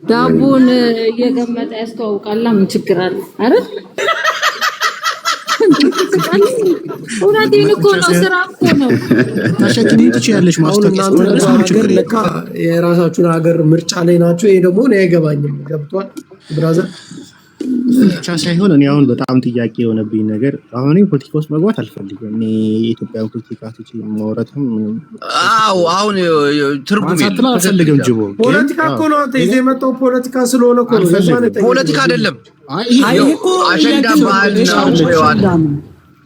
ዳቦን እየገመጠ ያስተዋውቃል። ምን ችግር አለ? አረ እውነቴን እኮ ነው። ስራ እኮ ነው። ታሸክሚ ትችያለሽ። ማስተካከል የራሳችሁን ሀገር ምርጫ ላይ ናቸው። ይሄ ደግሞ እኔ አይገባኝም። ገብቷል ብራዘር ብቻ ሳይሆን እኔ አሁን በጣም ጥያቄ የሆነብኝ ነገር አሁን ፖለቲካ ውስጥ መግባት አልፈልግም። እኔ የኢትዮጵያ ፖለቲካ ማውራትም አሁን ትርጉም የለም አልፈልግም። ጅቦ ፖለቲካ እኮ ነው ተይዘ የመጣው ፖለቲካ ስለሆነ እኮ ነው። ፖለቲካ አይደለም። አሸንዳ ባህል ነው።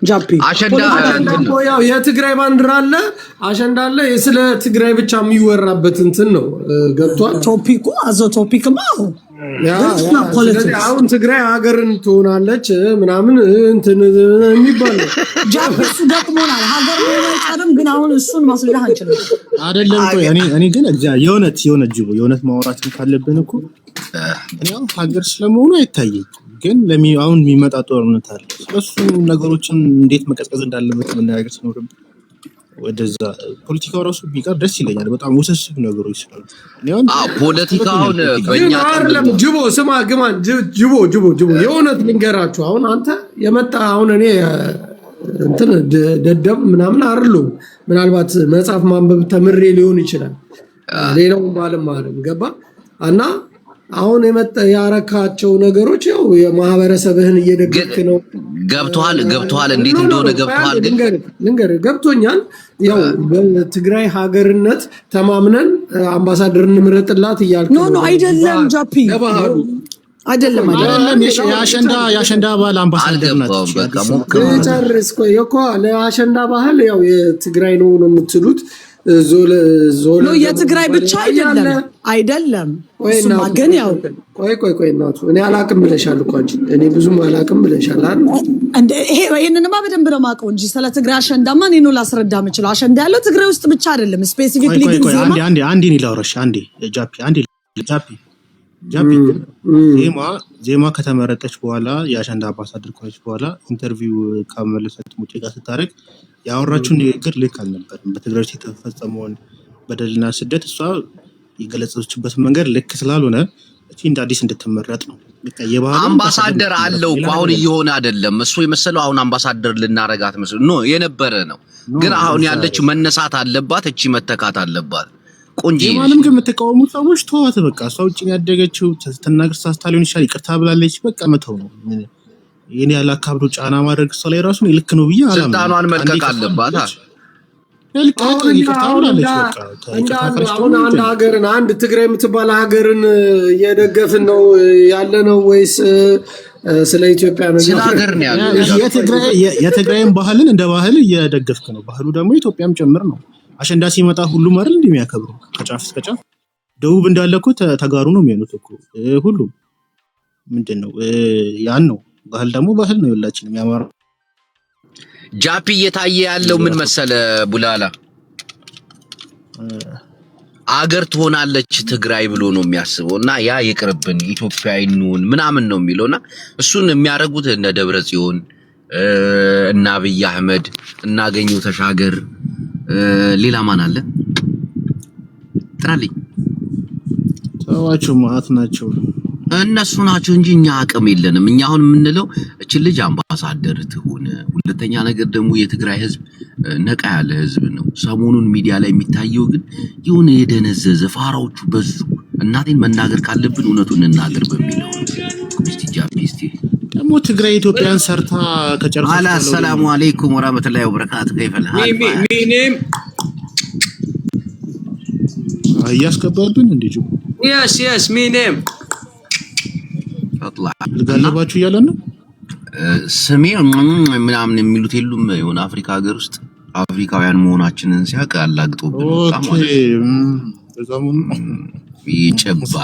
ጃፒ አሸንዳ ያው የትግራይ ባንዲራ አለ፣ አሸንዳ አለ። ስለ ትግራይ ብቻ የሚወራበት እንትን ነው። ገብቷል። ቶፒኩ አዞ ቶፒክ ማው አሁን ትግራይ ሀገርን ትሆናለች ምናምን እንትን የሚባል ነው። ጃፕሱ ገጥሞናል። ሀገር ነው አይቀርም፣ ግን አሁን እሱን ማስለህ አንችልም አይደለም። ቆይ እኔ ግን የእውነት ጅቦ የእውነት ማውራት ካለብን እኮ እኔ አሁን ሀገር ስለመሆኑ አይታየኝ፣ ግን አሁን የሚመጣ ጦርነት አለ። ስለሱ ነገሮችን እንዴት መቀዝቀዝ እንዳለበት መነጋገር ሲኖርብን ወደዛ ፖለቲካው ራሱ ቢቀር ደስ ይለኛል። በጣም ውስብስብ ነገሮች ስላሉ ፖለቲካውን በእኛ አይደለም። ጅቦ ስማ ግማን ጅቦ የእውነት ልንገራችሁ። አሁን አንተ የመጣ አሁን እኔ እንትን ደደብ ምናምን አይደለም። ምናልባት መጽሐፍ ማንበብ ተምሬ ሊሆን ይችላል። ሌላው ባለም ገባ እና አሁን የመጣ ያረካቸው ነገሮች ያው የማህበረሰብህን እየደገፍክ ነው። ገብቷል እንዴት እንደሆነ ገብቷል። ልንገር ገብቶኛል። ያው በትግራይ ሀገርነት ተማምነን አምባሳደር እንምረጥላት እያልክ ነው። አይደለም ጃፒ አይደለም የአሸንዳ ባህል አምባሳደር ናት። ጨርስ ቆይ እኮ ለአሸንዳ ባህል ያው የትግራይ ነው የምትሉት ዞሎ የትግራይ ብቻ አይደለም። እሱማ ግን ያው ቆይ እናቱ እኔ አላቅም ብለሻል እኮ አንቺ። እኔ ብዙም አላቅም ብለሻል እንዴ? ይሄንንማ በደንብ ነው የማውቀው እንጂ ስለ ትግራይ አሸንዳማ እኔ ነው ላስረዳ የምችለው። አሸንዳ ያለው ትግራይ ውስጥ ብቻ አይደለም። ስፔሲፊክሊ ግን አንዴ ላውራሽ። ጃፒ ዜማ ከተመረጠች በኋላ የአሸንዳ አምባሳደር ከሆነች በኋላ ኢንተርቪው ከመለሰች ሙጬ ጋር ስታደርግ ያወራችውን ንግግር ልክ አልነበረም። በትግራይ የተፈጸመውን በደልና ስደት እሷ የገለጸችበት መንገድ ልክ ስላልሆነ እቺ እንደ አዲስ እንድትመረጥ ነው። አምባሳደር አለው እኮ አሁን እየሆነ አይደለም። እሱ የመሰለው አሁን አምባሳደር ልናረጋት መስሎ ነው የነበረ ነው። ግን አሁን ያለችው መነሳት አለባት። እቺ መተካት አለባት። ቆንጆ ማንም ግን የምትቃወሙ ሰዎች ተዋት በቃ። እሷ ውጭ ያደገችው ተናግር ሳስታሊዮን ይሻል ይቅርታ ብላለች። በቃ መተው ነው። የኔ ያላካብዶ ጫና ማድረግ እሷ ላይ ራሱ ልክ ነው ብዬ አላምንም። ስልጣኗን መልቀቅ አለባት። አሁን አንድ ሀገርን አንድ ትግራይ የምትባል ሀገርን እየደገፍን ነው ያለ ነው ወይስ ስለ ኢትዮጵያ ነው? ስለ ሀገር ነው ያለው። የትግራይን ባህልን እንደ ባህል እየደገፍክ ነው። ባህሉ ደግሞ ኢትዮጵያም ጭምር ነው። አሸንዳ ሲመጣ ሁሉም አይደል እንደሚያከብሩ ከጫፍ እስከ ጫፍ። ደቡብ እንዳለ እኮ ተጋሩ ነው የሚሆኑት እኮ ሁሉም። ምንድነው ያን ነው ባህል ደግሞ ባህል ነው ሁላችንም ያማራ። ጃፒ እየታየ ያለው ምን መሰለ ቡላላ አገር ትሆናለች ትግራይ ብሎ ነው የሚያስበውና ያ ይቅርብን ኢትዮጵያዊ ነን ምናምን ነው የሚለውና እሱን የሚያረጉት እነ ደብረ ጽዮን እና አብይ አህመድ እናገኘው ተሻገር ሌላ ማን አለ ጥራልኝ። ተዋቸው ማአት ናቸው እነሱ ናቸው እንጂ እኛ አቅም የለንም። እኛ አሁን የምንለው እቺ ልጅ አምባሳደር ትሆን። ሁለተኛ ነገር ደግሞ የትግራይ ህዝብ ነቃ ያለ ህዝብ ነው። ሰሞኑን ሚዲያ ላይ የሚታየው ግን የሆነ የደነዘዘ ፋራዎቹ በዙ። እናቴን መናገር ካለብን እውነቱን እንናገር በሚለው እስቲ ጃፒስቲ ደግሞ ትግራይ ኢትዮጵያን ሰርታ ከጨረሰች አላ ሰላሙ አለይኩም ወራህመቱላሂ ወበረካቱ ከይፈል ሚኒም አያስከባብን እንዴ? yes ሚኒም አጥላ ልጋለባችሁ እያለ ነው ስሜ ምናምን የሚሉት የሉም። የሆነ አፍሪካ ሀገር ውስጥ አፍሪካውያን መሆናችንን ሲያውቅ አላግጦብን ይጨባ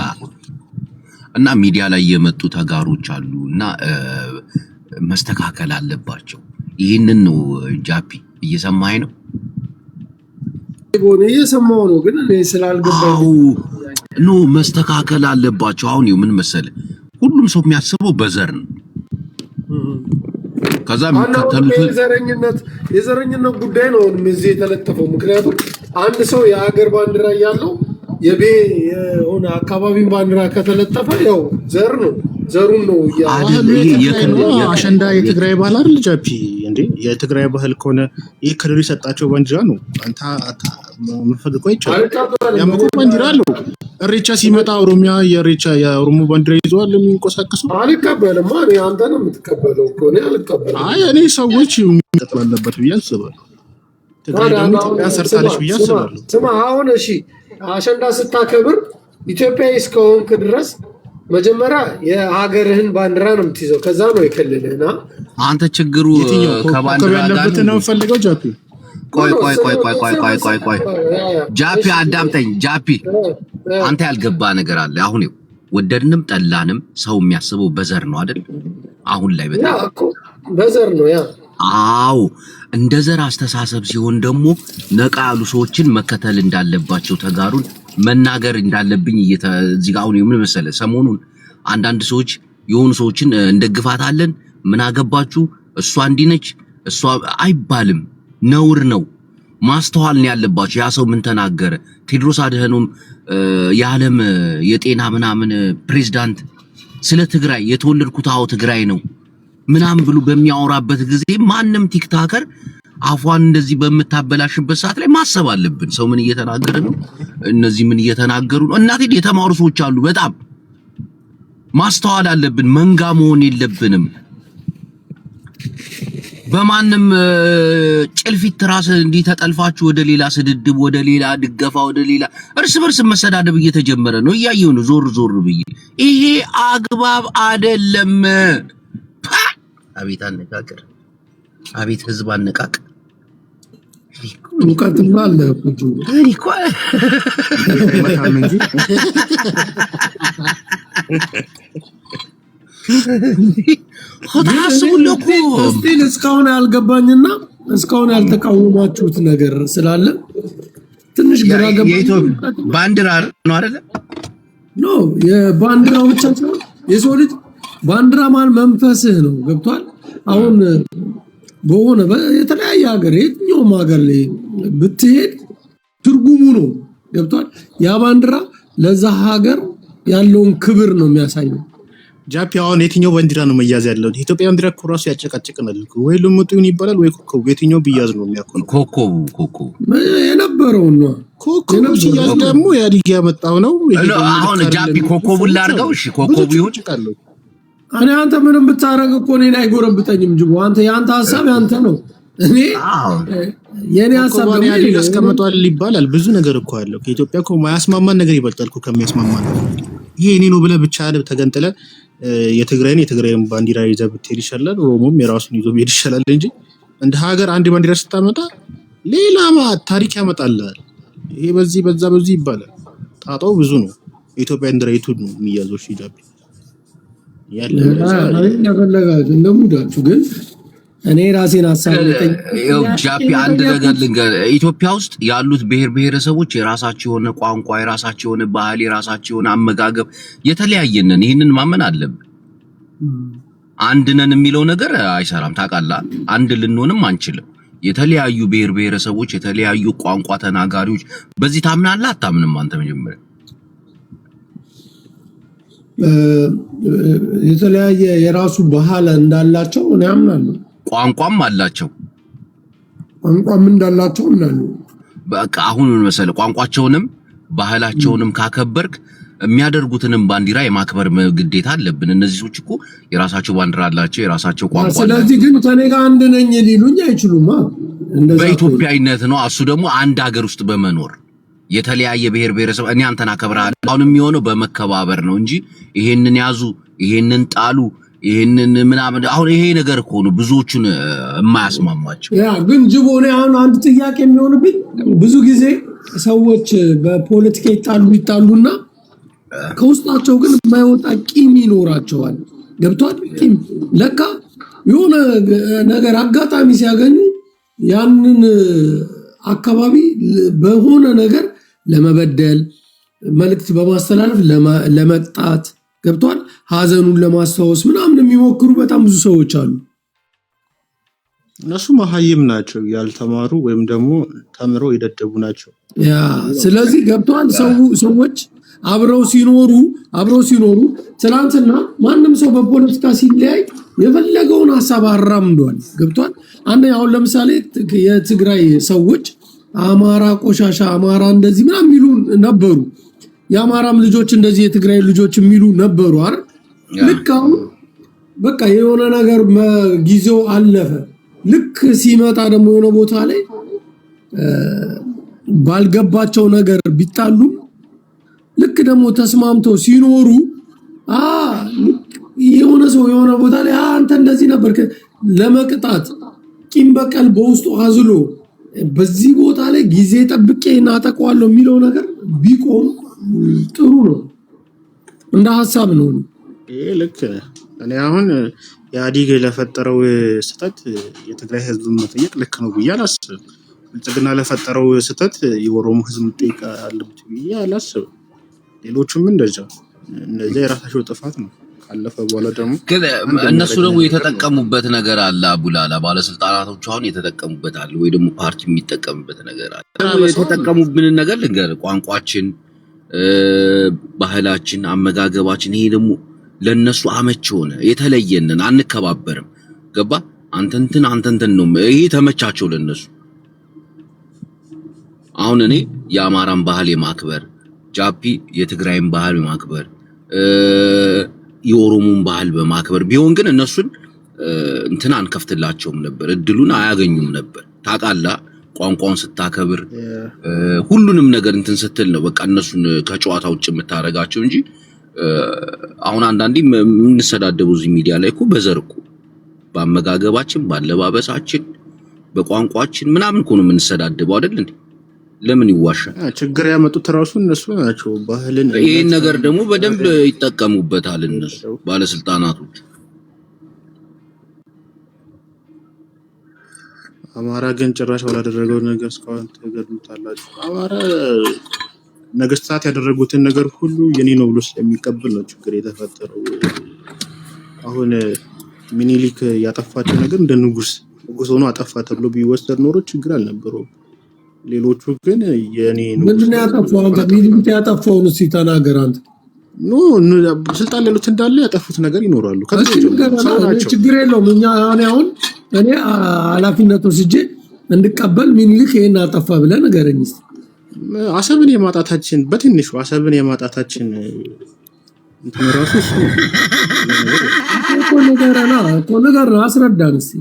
እና ሚዲያ ላይ የመጡ ተጋሮች አሉ እና መስተካከል አለባቸው። ይሄንን ነው ጃፒ እየሰማኸኝ ነው? ቦኔ እየሰማሁ ነው ግን እኔ ስላልገባኝ ኖ መስተካከል አለባቸው። አሁን ምን መሰለህ ሁሉም ሰው የሚያስበው በዘር ነው። ከዛ የሚከተሉት የዘረኝነት ጉዳይ ነው እዚህ የተለጠፈው። ምክንያቱም አንድ ሰው የሀገር ባንዲራ ያለው የሆነ አካባቢ ባንዲራ ከተለጠፈ ያው ዘር ነው ዘሩን ነው አሸንዳ የትግራይ ባህል አይደል ጃፒ እንዴ የትግራይ ባህል ከሆነ ይሄ ክልሉ የሰጣቸው ባንዲራ ነው አንተ መፈቅቆ ይቻላል ያመቆ ባንዲራ አለው እሬቻ ሲመጣ ኦሮሚያ የሬቻ የኦሮሞ ባንዲራ ይዟል የሚንቆሳቀሰው አልቀበልም ማን አንተ ነው የምትቀበለው እኮ ነው አልቀበልም አይ እኔ ሰዎች የሚቀበል አለበት ብዬ አስባለሁ ትግራይ ደግሞ ኢትዮጵያ ሰርታለች ብዬ አስባለሁ ስማ አሁን እሺ አሸንዳ ስታከብር ኢትዮጵያዊ እስከሆንክ ድረስ መጀመሪያ የሀገርህን ባንዲራ ነው የምትይዘው ከዛ ነው የክልልህና አንተ ችግሩ ከባንዲራ ጋር ነው ፈልገው ጃፒ ቆይ ጃፒ አዳምጠኝ ጃፒ አንተ ያልገባ ነገር አለ አሁን ወደድንም ጠላንም ሰው የሚያስበው በዘር ነው አይደል አሁን ላይ በዘር ነው ያ አው እንደ ዘር አስተሳሰብ ሲሆን ደግሞ ነቃ ያሉ ሰዎችን መከተል እንዳለባቸው ተጋሩን መናገር እንዳለብኝ እዚህ ጋር አሁን ምን መሰለ ሰሞኑን አንዳንድ ሰዎች የሆኑ ሰዎችን እንደግፋታለን ምን አገባችሁ እሷ እንዲነች እሷ አይባልም ነውር ነው ማስተዋል ነው ያለባችሁ ያ ሰው ምን ተናገረ ቴድሮስ አድሃኖም የዓለም የጤና ምናምን ፕሬዝዳንት ስለ ትግራይ የተወለድኩት አው ትግራይ ነው ምናምን ብሎ በሚያወራበት ጊዜ ማንንም ቲክታከር አፏን እንደዚህ በመታበላሽበት ሰዓት ላይ ማሰብ አለብን ሰው ምን እየተናገረ ነው እነዚህ ምን እየተናገሩ ነው እናቴ የተማሩ ሰዎች አሉ በጣም ማስተዋል አለብን መንጋ መሆን የለብንም በማንንም ጭልፊት ራስ እንዲህ ተጠልፋችሁ ወደ ሌላ ስድድብ ወደ ሌላ ድገፋ ወደ ሌላ እርስ በርስ መሰዳደብ እየተጀመረ ነው ያየው ነው ዞር ብዬ ይሄ አግባብ አይደለም አቤት አነጋገር አቤት ህዝብ አነቃቅ ሙቀትም አለ እኮ ታሪኩ ማታመንጂ ሆታስቡልኩ ስቲል እስካሁን ያልገባኝና እስካሁን ያልተቃወማችሁት ነገር ስላለ ትንሽ ግራ ገባኝ ባንዲራ ነው አይደል ኖ የባንዲራው ብቻ ሳይሆን የሰው ልጅ ባንዲራ ማለት መንፈስህ ነው ገብቷል አሁን በሆነ የተለያየ ሀገር የትኛውም ሀገር ላይ ብትሄድ ትርጉሙ ነው ገብቷል ያ ባንዲራ ለዛ ሀገር ያለውን ክብር ነው የሚያሳየው ጃፒ አሁን የትኛው ባንዲራ ነው መያዝ ያለው ኢትዮጵያ ባንዲራ እኮ ራሱ ያጨቃጭቀናል ወይ ልሙጡን ይባላል ወይ ኮከብ የትኛው ቢያዝ ነው የሚያቆነው ኮከቡ የነበረው ነው ኮከብ ሲያዝ ደግሞ ያዲግ ያመጣው ነው አሁን ጃፒ ኮከቡን ላርጋው እሺ ኮከቡ ይሁን እኔ አንተ ምንም ብታረግ እኮ እኔን አይጎረብጠኝም ጅቦ አንተ ያንተ ሐሳብ ያንተ ነው እኔ የኔ ሐሳብ ነው ያዲግ አስቀምጧል ይባላል ብዙ ነገር እኮ አለው ከኢትዮጵያ እኮ ማያስማማን ነገር ይበልጣል እኮ ከሚያስማማን ይሄ እኔ ነው ብለ ብቻ ተገንጥለ የትግራይን ባንዲራ ይዘህ ብትሄድ ይሻላል ኦሮሞም የራሱን ይዞ ቢሄድ ይሻላል እንጂ እንደ ሀገር አንድ ባንዲራ ስታመጣ ሌላ ታሪክ ያመጣልሃል ይሄ በዚህ ይባላል ጣጣው ብዙ ነው ኢትዮጵያ ባንዲራይቱ ነው የሚያዘው ጃፒ ያፈለጋችሁ እንደሙዳችሁ ግን እኔ ራሴን አሳልፈኝ ጃፒ አንድ ነገር ልንገር ኢትዮጵያ ውስጥ ያሉት ብሔረሰቦች የራሳቸው የሆነ ቋንቋ የራሳቸው የሆነ ባህል የራሳቸው የሆነ አመጋገብ የተለያየነን ይሄንን ማመን አለብን አንድ ነን የሚለው ነገር አይሰራም ታውቃለህ አንድ ልንሆንም አንችልም የተለያዩ ብሔረሰቦች የተለያዩ ቋንቋ ተናጋሪዎች በዚህ ታምናለህ አታምንም አንተ መጀመሪያ የተለያየ የራሱ ባህል እንዳላቸው እኔ አምናለሁ ቋንቋም አላቸው ቋንቋም እንዳላቸው እናሉ በቃ አሁን ምን መሰለ ቋንቋቸውንም ባህላቸውንም ካከበርክ የሚያደርጉትንም ባንዲራ የማክበር ግዴታ አለብን እነዚህ ሰዎች እኮ የራሳቸው ባንዲራ አላቸው የራሳቸው ቋንቋ አላቸው ስለዚህ ግን ከኔ ጋር አንድ ነኝ ሊሉኝ አይችሉም በኢትዮጵያዊነት ነው እሱ ደግሞ አንድ ሀገር ውስጥ በመኖር የተለያየ ብሔረሰብ እኔ አንተና ከብራል አሁን የሚሆነው በመከባበር ነው እንጂ ይሄንን ያዙ ይሄንን ጣሉ ይሄንን ምናምን አሁን ይሄ ነገር እኮ ነው ብዙዎቹን የማያስማማቸው ያ ግን ጅቦ ነው አሁን አንድ ጥያቄ የሚሆንብኝ ብዙ ጊዜ ሰዎች በፖለቲካ ይጣሉና ከውስጣቸው ግን የማይወጣ ቂም ይኖራቸዋል ገብቷል ቂም ለካ የሆነ ነገር አጋጣሚ ሲያገኙ ያንን አካባቢ በሆነ ነገር ለመበደል መልእክት በማስተላለፍ ለመቅጣት ገብቷል ሀዘኑን ለማስታወስ ምናምን የሚሞክሩ በጣም ብዙ ሰዎች አሉ እነሱ መሀይም ናቸው ያልተማሩ ወይም ደግሞ ተምረው የደደቡ ናቸው። ያ ስለዚህ ገብቷል። ሰዎች አብረው ሲኖሩ ትናንትና ማንም ሰው በፖለቲካ ሲለያይ የፈለገውን ሐሳብ አራምዷል። ገብቷል። አሁን ለምሳሌ የትግራይ ሰዎች አማራ ቆሻሻ፣ አማራ እንደዚህ ምናምን የሚሉ ነበሩ። የአማራም ልጆች እንደዚህ የትግራይ ልጆች የሚሉ ነበሩ አይደል? ልክ አሁን በቃ የሆነ ነገር ጊዜው አለፈ። ልክ ሲመጣ ደግሞ የሆነ ቦታ ላይ ባልገባቸው ነገር ቢጣሉ ልክ ደግሞ ተስማምተው ሲኖሩ የሆነ ሰው የሆነ ቦታ ላይ አንተ እንደዚህ ነበር ለመቅጣት ቂም በቀል በውስጡ አዝሎ በዚህ ቦታ ላይ ጊዜ ጠብቄ እናጠቀዋለሁ የሚለው ነገር ቢቆም ጥሩ ነው። እንደ ሐሳብ ነው። ይሄ ልክ እኔ አሁን ኢህአዴግ ለፈጠረው ስህተት የትግራይ ህዝብ መጠየቅ ልክ ነው ብዬ አላስብም። ብልጽግና ለፈጠረው ስህተት የኦሮሞ ህዝብ መጠየቅ አለበት ብዬ አላስብም። ሌሎቹም እንደዛው የራሳቸው ጥፋት ነው። ካለፈ በኋላ ደግሞ ግን እነሱ ደግሞ የተጠቀሙበት ነገር አለ። አቡላላ ባለስልጣናቶች አሁን የተጠቀሙበት አለ ወይ ደግሞ ፓርቲ የሚጠቀምበት ነገር አለ። የተጠቀሙብን ነገር ልንገር፣ ቋንቋችን፣ ባህላችን፣ አመጋገባችን ይሄ ደግሞ ለነሱ አመች ሆነ። የተለየንን አንከባበርም። ገባ? አንተንትን ነው ይሄ ተመቻቸው ለነሱ። አሁን እኔ የአማራን ባህል የማክበር ጃፒ የትግራይን ባህል የማክበር የኦሮሞን ባህል በማክበር ቢሆን ግን እነሱን እንትን አንከፍትላቸውም ነበር፣ እድሉን አያገኙም ነበር። ታውቃለህ፣ ቋንቋውን ስታከብር ሁሉንም ነገር እንትን ስትል ነው በቃ እነሱን ከጨዋታ ውጭ የምታረጋቸው እንጂ አሁን አንዳንዴ የምንሰዳደበው እዚህ ሚዲያ ላይ እኮ በዘር እኮ በአመጋገባችን፣ ባለባበሳችን፣ በቋንቋችን ምናምን እኮ ነው የምንሰዳደበው አይደል እንዴ? ለምን ይዋሻል? ችግር ያመጡት ራሱ እነሱ ናቸው። ባህልን ይሄን ነገር ደግሞ በደንብ ይጠቀሙበታል እነሱ ባለስልጣናቶች። አማራ ግን ጭራሽ ባላደረገው ነገር እስካሁን ተገድሉታላችሁ። አማራ ነገስታት ያደረጉትን ነገር ሁሉ የኔ ነው ብሎ ስለሚቀበል ነው ችግር የተፈጠረው። አሁን ሚኒሊክ ያጠፋቸው ነገር እንደ ንጉስ ሆኖ አጠፋ ተብሎ ቢወሰድ ኖሮ ችግር አልነበረውም። ሌሎቹ ግን የኔ ነው ምንድነው ያጠፋው? አንተ ሚኒሊክ ያጠፋውን እስኪ ተናገር አንተ። ስልጣን ሌሎች እንዳለ ያጠፉት ነገር ይኖራሉ። ችግር የለውም። እኔ ኃላፊነት ወስጄ እንድቀበል ሚኒሊክ ይሄን አጠፋ ብለህ ንገረኝ እስኪ። አሰብን የማጣታችን በትንሹ አሰብን የማጣታችን ራሱ ነገር አስረዳን እስኪ።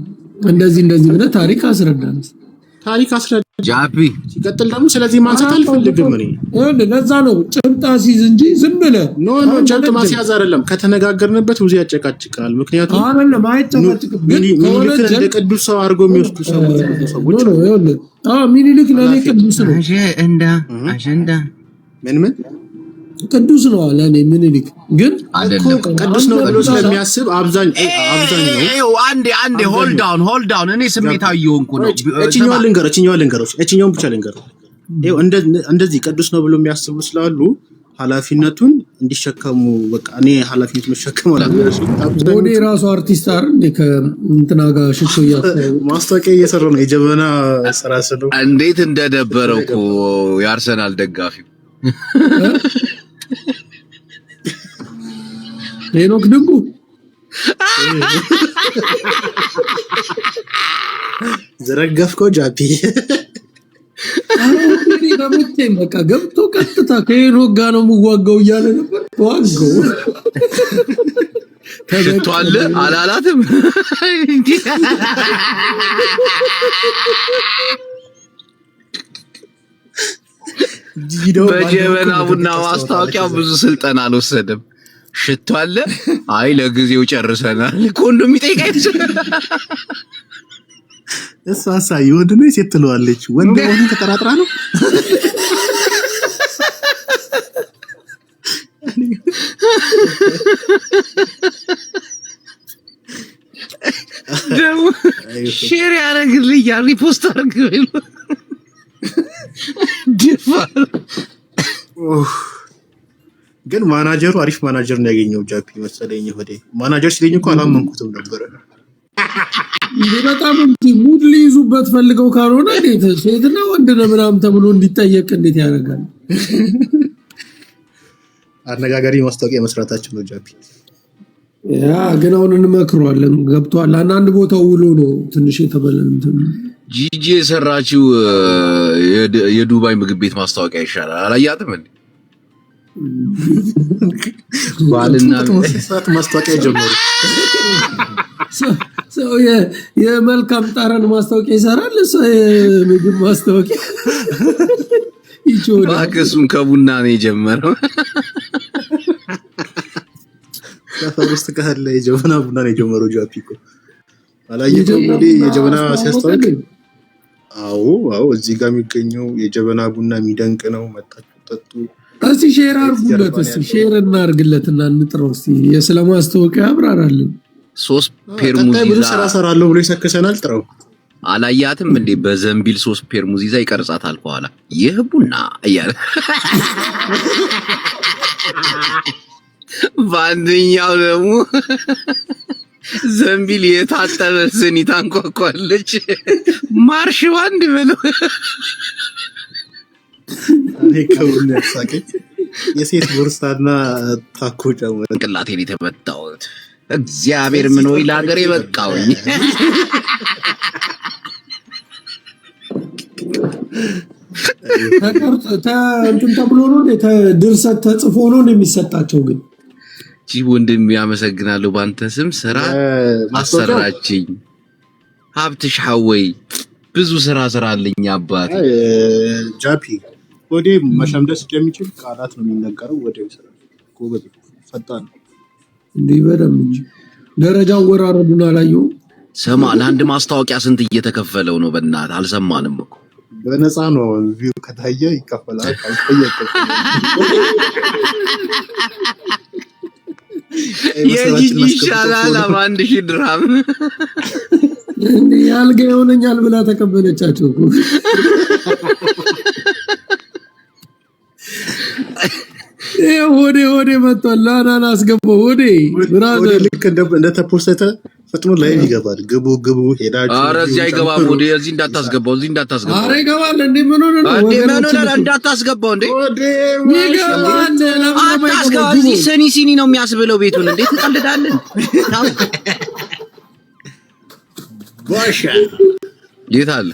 እንደዚህ ብለህ ታሪክ አስረዳን እስኪ። ታሪክ አስረዳ ጃፒ። ሲቀጥል ደግሞ ስለዚህ ማንሳት አልፈልግም እኔ። ለዛ ነው ጭምጣ ሲይዝ እንጂ ዝም ብለህ ጭምጥ ማስያዝ አይደለም። ከተነጋገርንበት ብዙ ያጨቃጭቃል። ምክንያቱም አይደለም አይጨቃጭቅም፣ ግን ሚኒሊክ እንደ ቅዱስ ሰው አድርጎ የሚወስዱ ሰዎች ሚኒሊክ ለኔ ቅዱስ ነው። አጀንዳ ምን ቅዱስ ነው ለኔ ሚኒሊክ። ግን ቅዱስ ነው ብሎ ስለሚያስብ አብዛኛው አንዴ ሆልድ ዳውን እኔ ስሜታዊ የሆንኩ ነው። እቺኛው ብቻ ልንገረው። እንደዚህ ቅዱስ ነው ብሎ የሚያስቡ ስላሉ ኃላፊነቱን እንዲሸከሙ በቃ እኔ ኃላፊነት መሸከም አለበት። ወደ ራሱ አርቲስት አይደል እንደ ከእንትና ጋር ሽቶ ማስታወቂያ እየሰራ ነው። የጀበና ስራ ስለው እንዴት እንደደበረው እኮ የአርሰናል ደጋፊው ሄኖክ ድንቁ ዘረገፍከው ጃፒ። በቃ ገብቶ ቀጥታ ከሄኖክ ጋር ነው የምዋጋው እያለ ነበር። ተዋጋው ሽቷል አላላትም። በጀበና ቡና ማስታወቂያ ብዙ ስልጠና አልወሰደም። ሽቷል አይ ለጊዜው ጨርሰናል። ኮንዶም ይጠይቃል። እሷ ይወድ ነው ሴት ትለዋለች። ወንድ ወንድ ተጠራጥራ ነው። ደሞ ሼር ያደርግልኛል፣ ሪፖስት አድርግልኝ። ግን ማናጀሩ አሪፍ ማናጀር ነው ያገኘው ጃፒ መሰለኝ። ማናጀር ሲለኝ እኮ አላመንኩትም ነበር። በጣም ሙድ ሊይዙበት ፈልገው ካልሆነ እንዴት ሴትና ወንድ ነው ምናምን ተብሎ እንዲጠየቅ እንዴት ያደርጋል? አነጋጋሪ ማስታወቂያ መስራታችን ነው ጃፒ። ያ ግን አሁን እንመክረዋለን። ገብቷል። አንድ ቦታው ውሎ ነው ትንሽ የተበለን ጂጂ የሰራችው የዱባይ ምግብ ቤት ማስታወቂያ ይሻላል። አላያትም እንዴ? ባልና ሰዓት ማስታወቂያ ጀመሩ። ሰው የመልካም ጠረን ማስታወቂያ ይሰራል። ሰው የምግብ ማስታወቂያ ይቾዳ ባክሱን ከቡና ነው የጀመረው። ከፈርስት ካለ የጀበና ቡና ነው የጀመረው ጃፒ እኮ አላየኸውም እንዴ? የጀበና ሲያስተዋውቅ አዎ እዚህ ጋር የሚገኘው የጀበና ቡና የሚደንቅ ነው። መጣችሁ ጠጡ። እስቲ ሼር አድርጉለት። እስቲ ሼር እናርግለትና እንጥረው። እስቲ የስለማስታወቂያ አብራራልን። 3 ፔርሙዝ ብዙ ስራ ሰራለሁ ብሎ ይሰከሰናል። ጥረው አላያትም እንዴ? በዘንቢል 3 ፔርሙዝ ይዛ ይቀርጻታል ከኋላ ይህ ቡና እያለ ባንደኛው ደግሞ ዘንቢል የታጠበ ስኒ ታንኳኳለች። ማርሽ ባንድ ብለው እኔ ከሁሉ ያሳቀኝ የሴት ቦርሳና ታኮ ጫማ ቅላቴን የተመታሁት እግዚአብሔር ምን ወይ ለሀገር የበቃውኝ። እንትን ተብሎ ነው ድርሰት ተጽፎ ነው የሚሰጣቸው። ግን ጂ ወንድም ያመሰግናለሁ። ባንተ ስም ስራ አሰራችኝ። ሀብትሽ ሐወይ ብዙ ስራ አለኝ አባቴ። ጃፒ ወዴ መሸምደስ እንደሚችል ቃላት ነው የሚነገረው። ወዴ ይሰራል ጎበዝ ፈጣን እንዴ በደምብ እንጂ ደረጃው ወራረዱን አላየው። ሰማ ለአንድ ማስታወቂያ ስንት እየተከፈለው ነው? በእናትህ አልሰማንም እኮ። በነፃ ነው ቪው ከታየ ይከፈላል። ካልተየቀ የጂጂ ይሻላል 1000 ድርሃም እንዴ ያልጋ ይሆነኛል ብላ ተቀበለቻቸው እኮ። ወዴ መጥቷል። ላናና አስገባው ወዴ ብራዘር ልክ እንደ ተፖስተተ ፈጥኖ ላይ ይገባል። ግቡ ሄዳችሁ። ኧረ እዚህ አይገባም። ወዴ እዚህ እንዳታስገባው። ኧረ ይገባል እንዴ ምን ሆነ ነው? እንዳታስገባው እንዴ ይገባል። አታስገባው። እዚህ ሲኒ ነው የሚያስብለው ቤቱን። እንዴት ትቀልዳለህ? ባሻ የት አለ?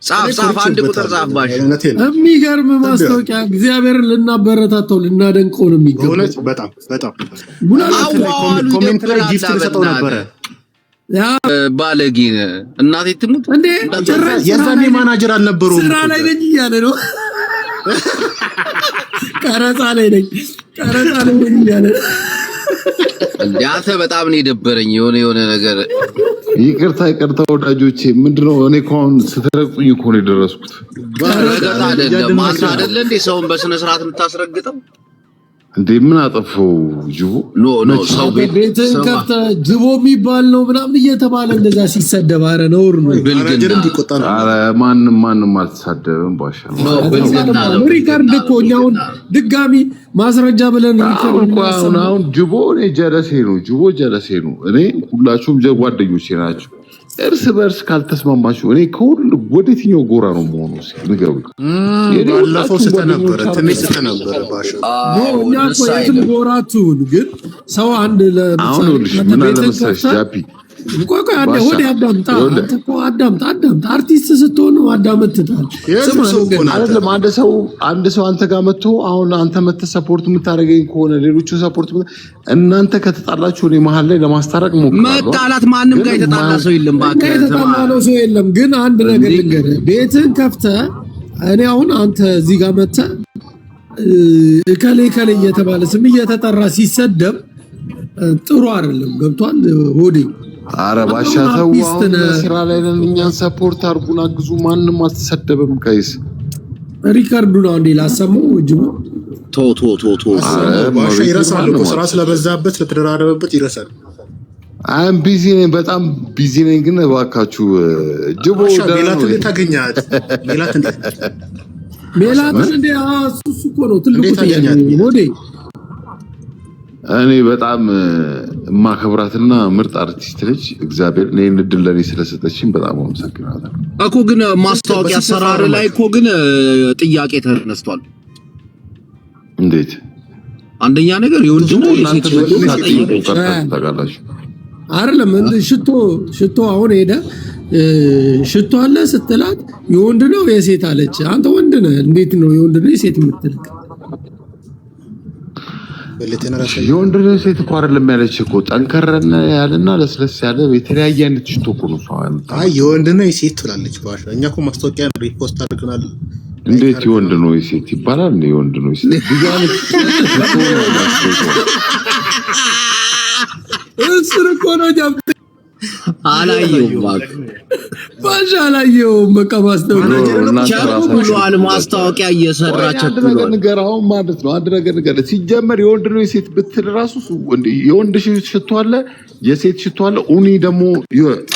ጻፍ 1 ቁጥር ጻፍ ባሻ። የሚገርም ማስታወቂያ። እግዚአብሔርን ልናበረታታው ልናደንቀው ነው የሚገባው። በእውነት በጣም ኮሜንት ላይ ጊፍት ልሰጠው ነበረ። ያ ባለጌ እናቴ ትሙት እንዴ የዛኔ ማናጀር አልነበረውም። ስራ ላይ ነኝ እያለ ነው። ቀረጻ ላይ ነኝ እያለ ያተ በጣም ነው የደበረኝ። የሆነ ነገር ይቅርታ ወዳጆቼ፣ ምንድነው እኔ እንኳን ስትረግጡኝ እኮ ነው የደረስኩት። ረገጣ አይደለም አንተ አይደለ እንዴ ሰውን በስነ ስርዓት የምታስረግጠው እንዴ? ምን አጠፋው ጅቦ? ኖ ሰው ቤትን ከፍተ ጅቦ የሚባል ነው ምናምን እየተባለ እንደዛ ሲሰደብ፣ ኧረ ነውር ነው። ማናጀር እንዲቆጣ ነው። ኧረ ማንም አልተሳደበም። ባሻ ነው ሪካርድ እኮ እኛውን ድጋሚ ማስረጃ ብለን አሁን ጅቦ እኔ ጀለሴ ነው። እኔ ሁላችሁም ጓደኞቼ ናቸው። እርስ በርስ ካልተስማማችሁ እኔ ከሁሉ ወደየትኛው ጎራ ነው የምሆነው? ንገሩኝ። ባለፈው ስተነበረ ትንሽ ስተነበረ ባሻ እኛ እኮ የትም ጎራቱን ግን ሰው አንድ አሁን ልጅ ምን አለ መሰለሽ ጃፒ ቆይ ወደ አዳምጣ። አንተ እኮ አዳምጣ። አርቲስት ስትሆን አዳምጥታል። አይደለም አንድ ሰው አንተ ጋር መጥቶ አሁን አንተ መተህ ሰፖርት የምታደርገኝ ከሆነ ሌሎቹ ሰፖርት እናንተ ከተጣላችሁ እኔ መሀል ላይ ለማስታረቅ ሞክራለሁ። መጣላት ማንም ጋር የተጣላ ሰው የለም። ባከ የተጣላለው ሰው የለም። ግን አንድ ነገር ልንገርህ፣ ቤትን ከፍተህ እኔ አሁን አንተ እዚህ ጋር መጥተህ እከሌ እየተባለ ስም እየተጠራ ሲሰደብ ጥሩ አይደለም። ገብቷል ሆዴ? ኧረ ባሻ ተው፣ አሁን ስራ ላይ ነን። እኛን ሰፖርት አድርጉን፣ አግዙ። ማንም አልተሰደበም። ጋይስ ሪካርዱን አሁን ላሰማው ጅቦ ቶ ባሻ ይረሳል እኮ ስራ ስለበዛበት ስለተደራረበበት ይረሳል። አም ቢዚ ነኝ፣ በጣም ቢዚ ነኝ። ግን እባካችሁ ጅቦ ሜላትን ታገኛት። ሜላትን እንደ እሱ እኮ ነው ትልቁ ጥያቄ ሆዴ። እኔ በጣም ማከብራትና ምርጥ አርቲስት ነች። እግዚአብሔር እኔን እድል ለኔ ስለሰጠችኝ በጣም አመሰግናለሁ እኮ። ግን ማስታወቂያ ሰራር ላይ እኮ ግን ጥያቄ ተነስቷል። እንዴት? አንደኛ ነገር የወንድሙ እናንተ ታውቃላችሁ አይደለም? ሽቶ አሁን ሄደ ሽቶ አለ ስትላት የወንድ ነው የሴት አለች። አንተ ወንድ ነህ፣ እንዴት ነው የወንድ ነው የሴት የምትልክ? የወንድ ነው የሴት እኮ አይደለም ያለች እኮ ጠንከረና ያለና ለስለስ ያለ የተለያየ አይነት ሽቶ እኮ ነው ሰው። አይ የወንድ ነው የሴት ትላለች ባሻ። እኛ እኮ ማስታወቂያ ሪፖስት አድርገናል። እንዴት የወንድ ነው የሴት ይባላል? እንዴ የወንድ ነው የሴት ብዙ አይነት እሱን እኮ ነው ጃምጥ አላየውም ባሻ አላየውም። በቃ ማስታወቂያ እየሰራች ነገራው ማለት ነው። አንድ ነገር ሲጀመር የወንድ ነው የሴት ብትል ራሱ የወንድ ሽቶ አለ፣ የሴት ሽቶ አለ። ኡኒ ደግሞ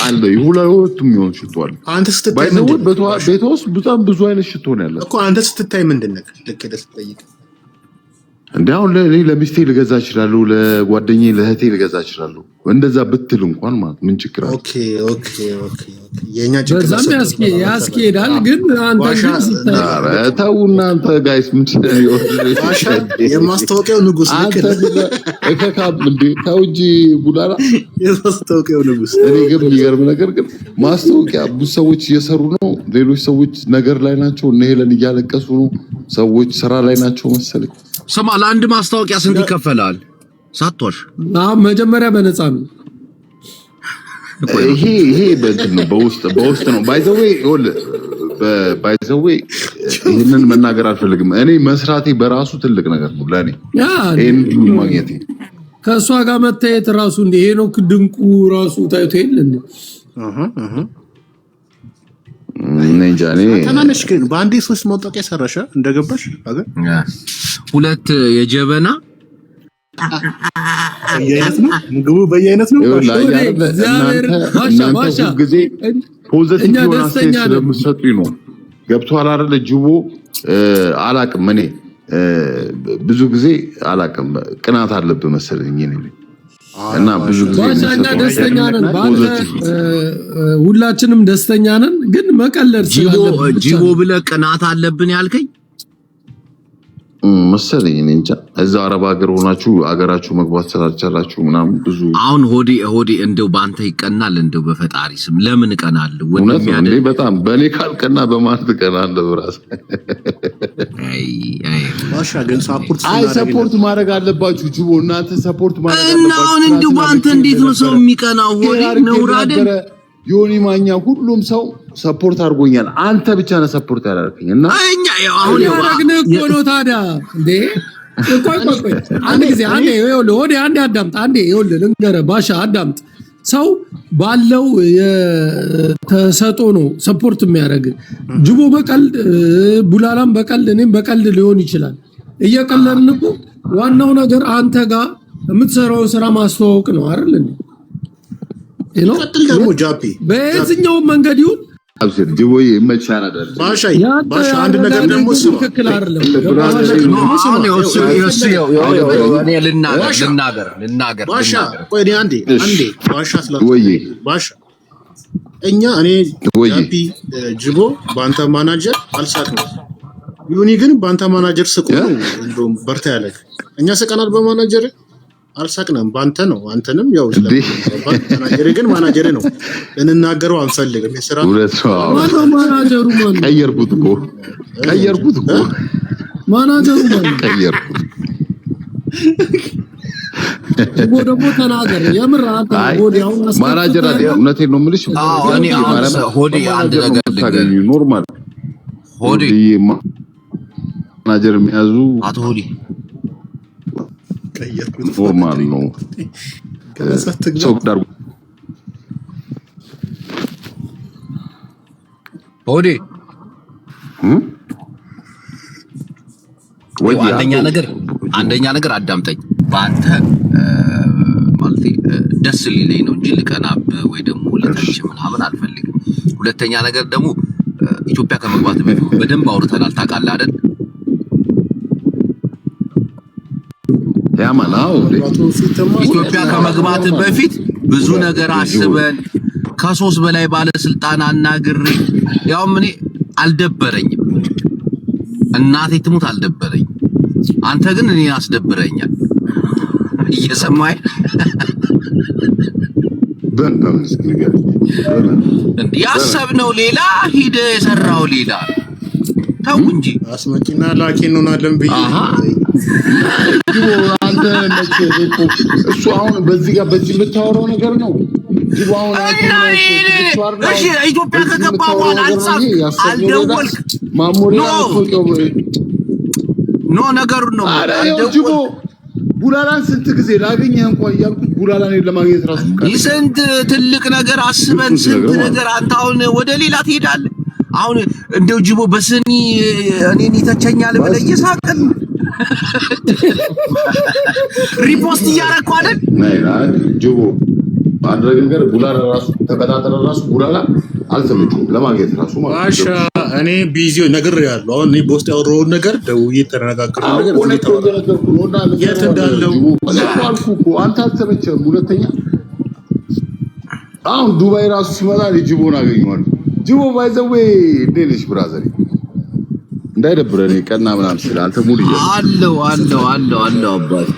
አለ፣ የሁለቱም የሚሆን ሽቶ አለ። አንተ ስትታይ ቤት ውስጥ በጣም ብዙ አይነት ሽቶ ነው ያለው እኮ። አንተ ስትታይ ምንድን ነው ልክ ደስ ጠይቅ እንዴ? አሁን ለሚስቴ ልገዛ እችላለሁ፣ ለጓደኛዬ ለእህቴ ልገዛ እችላለሁ። እንደዛ ብትል እንኳን ማለት ምን ችግር አለ? ኦኬ የኛ ችግር በዛም ያስኬዳል። ግን አንተ ግን ስታይ ተው እናንተ ጋይስ ምን የማስታወቂያው ንጉስ አንተ እከካም እንዴ? ተው እንጂ ቡላላ የማስታወቂያው ንጉስ። እኔ ግን የሚገርም ነገር ግን ማስታወቂያ ብዙ ሰዎች እየሰሩ ነው። ሌሎች ሰዎች ነገር ላይ ናቸው። እነ ሄለን እያለቀሱ ነው። ሰዎች ስራ ላይ ናቸው መሰለኝ። ስማ ለአንድ ማስታወቂያ ስንት ይከፈላል? ሳትዋሽ መጀመሪያ በነፃ ነው። ይሄ በውስጥ ነው። ባይ ዘ ዌይ ይሄንን መናገር አልፈልግም። እኔ መስራቴ በራሱ ትልቅ ነገር ነው ለኔ። ይሄን ማግኘቴ ከሷ ጋር መታየት ራሱ እንደ ሄኖክ ድንቁ ራሱ ታይቶ የለን ነንጃኔ ተናነሽ ግን በአንዴ 3 ማስታወቂያ ሰራሽ እንደገባሽ አገር ሁለት የጀበና በየአይነት ነው ምግቡ በየአይነት ነው። እናንተ ጊዜ ፖዚቲቭ የሆነ አስተያየት ስለምትሰጡኝ ነው። ገብቶሃል አይደለ? ጅቦ አላቅም እኔ ብዙ ጊዜ አላቅም። ቅናት አለብህ መሰለኝ እኔ እና ብዙ ጊዜ ደስተኛ ነን፣ ሁላችንም ደስተኛ ነን። ግን መቀለድ ጅቦ ብለህ ቅናት አለብን ያልከኝ መሰለኝ እኔ እንጃ። እዛው አረብ ሀገር ሆናችሁ አገራችሁ መግባት ስላልቻላችሁ ምናምን ብዙ አሁን ሆዴ እንደው ባንተ ይቀናል። እንደው በፈጣሪ ስም ለምን እቀናለሁ? ወንድም ያለ በጣም በኔ ካልቀና በማለት እቀናለሁ ብራስ። ማሻ ግን ሰፖርት ማድረግ አለባችሁ ጅቦ። እናንተ ሰፖርት ማድረግ አለባችሁ። እና አሁን እንደው ባንተ እንዴት ነው ሰው የሚቀናው? ሆዴ ነው አይደል? ዮኒ ማኛ ሁሉም ሰው ሰፖርት አድርጎኛል። አንተ ብቻ ነህ ሰፖርት ያላልከኝ እና እኛ አሁን ያረግነህ እኮ ነው ታዲያ እንዴ? ቆይ አንድ ጊዜ ወደ አንዴ አዳምጥ። አንዴ ይኸውልህ ልንገርህ ባሻ አዳምጥ። ሰው ባለው የተሰጦ ነው ሰፖርት የሚያደርግ። ጅቦ በቀልድ ቡላላም በቀልድ እኔም በቀልድ ሊሆን ይችላል። እየቀለድን እኮ ዋናው ነገር አንተ ጋር የምትሰራውን ስራ ማስተዋወቅ ነው አይደል እንዴ? ቀጥል ደግሞ ጃፒ በየትኛው መንገድ ይሁን አብሽር ጅቦዬ ይመችሃል አይደል? ባሻ አንድ ነገር ደግሞ ትክክል አይደለም። ልናገር ባሻ ቆይ አንዴ ባሻ ባሻ እኔ ጃፒ ጅቦ በአንተ ማናጀር አልሳቅንም። ዩኒ ግን በአንተ ማናጀር ስቆ ነው እንደውም በርታ ያለህ። እኛ ስቀናል በማናጀር አልሳቅንም። ባንተ ነው አንተንም ያው ማናጀር ግን ማናጀር ነው እንናገረው አንፈልግም። የሥራ ማናጀሩ ቀየርኩት እኮ ማናጀሩ ቀየርኩት። ደግሞ ተናገር የምር አንተ ወዲያው ማናጀር እውነቴን ነው የምልሽ። እኔ ሆዴ አንድ ነገር ኖርማል ሆዴ ማናጀር የሚያዙ አቶ ሆዴ ኖርማል ነው። ሰው ዳርጉ ሆዴ ወይ አንደኛ ነገር አዳምጠኝ። በአንተ ማለት ደስ ሊለኝ ነው እንጂ ልቀናብህ ወይ ደግሞ ለታች ምናምን አልፈልግም። ሁለተኛ ነገር ደግሞ ኢትዮጵያ ከመግባት በፊት በደንብ አውርተናል ታውቃለህ አይደል? ያማናው ኢትዮጵያ ከመግባት በፊት ብዙ ነገር አስበን ከ3 በላይ ባለስልጣን አናግሬ ያው ምን አልደበረኝም። እናቴ ትሙት አልደበረኝ። አንተ ግን እኔ አስደብረኛል። እየሰማይ በእንተምስ ነገር እንዴ ያሰብነው ሌላ ሂደ የሰራው ሌላ ተው እንጂ አስመጪና ላኪ እንሆናለን ብዬ አንተ ነች እሱ አሁን በዚህ ጋር በዚህ የምታወራው ነገር ነው። ጅባውን እሺ ኢትዮጵያ ከገባ በኋላ አልደወልክ ኖ ነገሩ ነው ጅቦ ቡላላን ስንት ጊዜ ላገኘህ እንኳን ያልኩት ቡላላን ለማግኘት ራሱ ይስንት ትልቅ ነገር አስበን ስንት ነገር አንተ አሁን ወደ ሌላ ትሄዳለህ። አሁን እንደው ጅቦ በስኒ እኔን ይተቸኛል ብለህ እየሳቅን ሪፖስት እያደረኩ አይደል? ጅቦ አንድረግ ነገር ቡላላ ራሱ ተቀጣጠረ ራሱ ቡላላ አልተመቸውም ለማግኘት ራሱ ማለት ባሻ እኔ ቢዚ ነገር ያለው አሁን እኔ በውስጥ ያወራውን ነገር ደውዬ ተነጋግረን ነገር የት እንዳለው አልኩ እኮ አንተ አልተመቸህም። ሁለተኛ አሁን ዱባይ ራሱ ሲመጣ ጅቦን አገኘዋለሁ። ጅቦ ባይዘዌ ዴሊሽ ብራዘር እንዳይደብረኝ ቀና ምናምን ስላንተ ሙሉ አለው አባቴ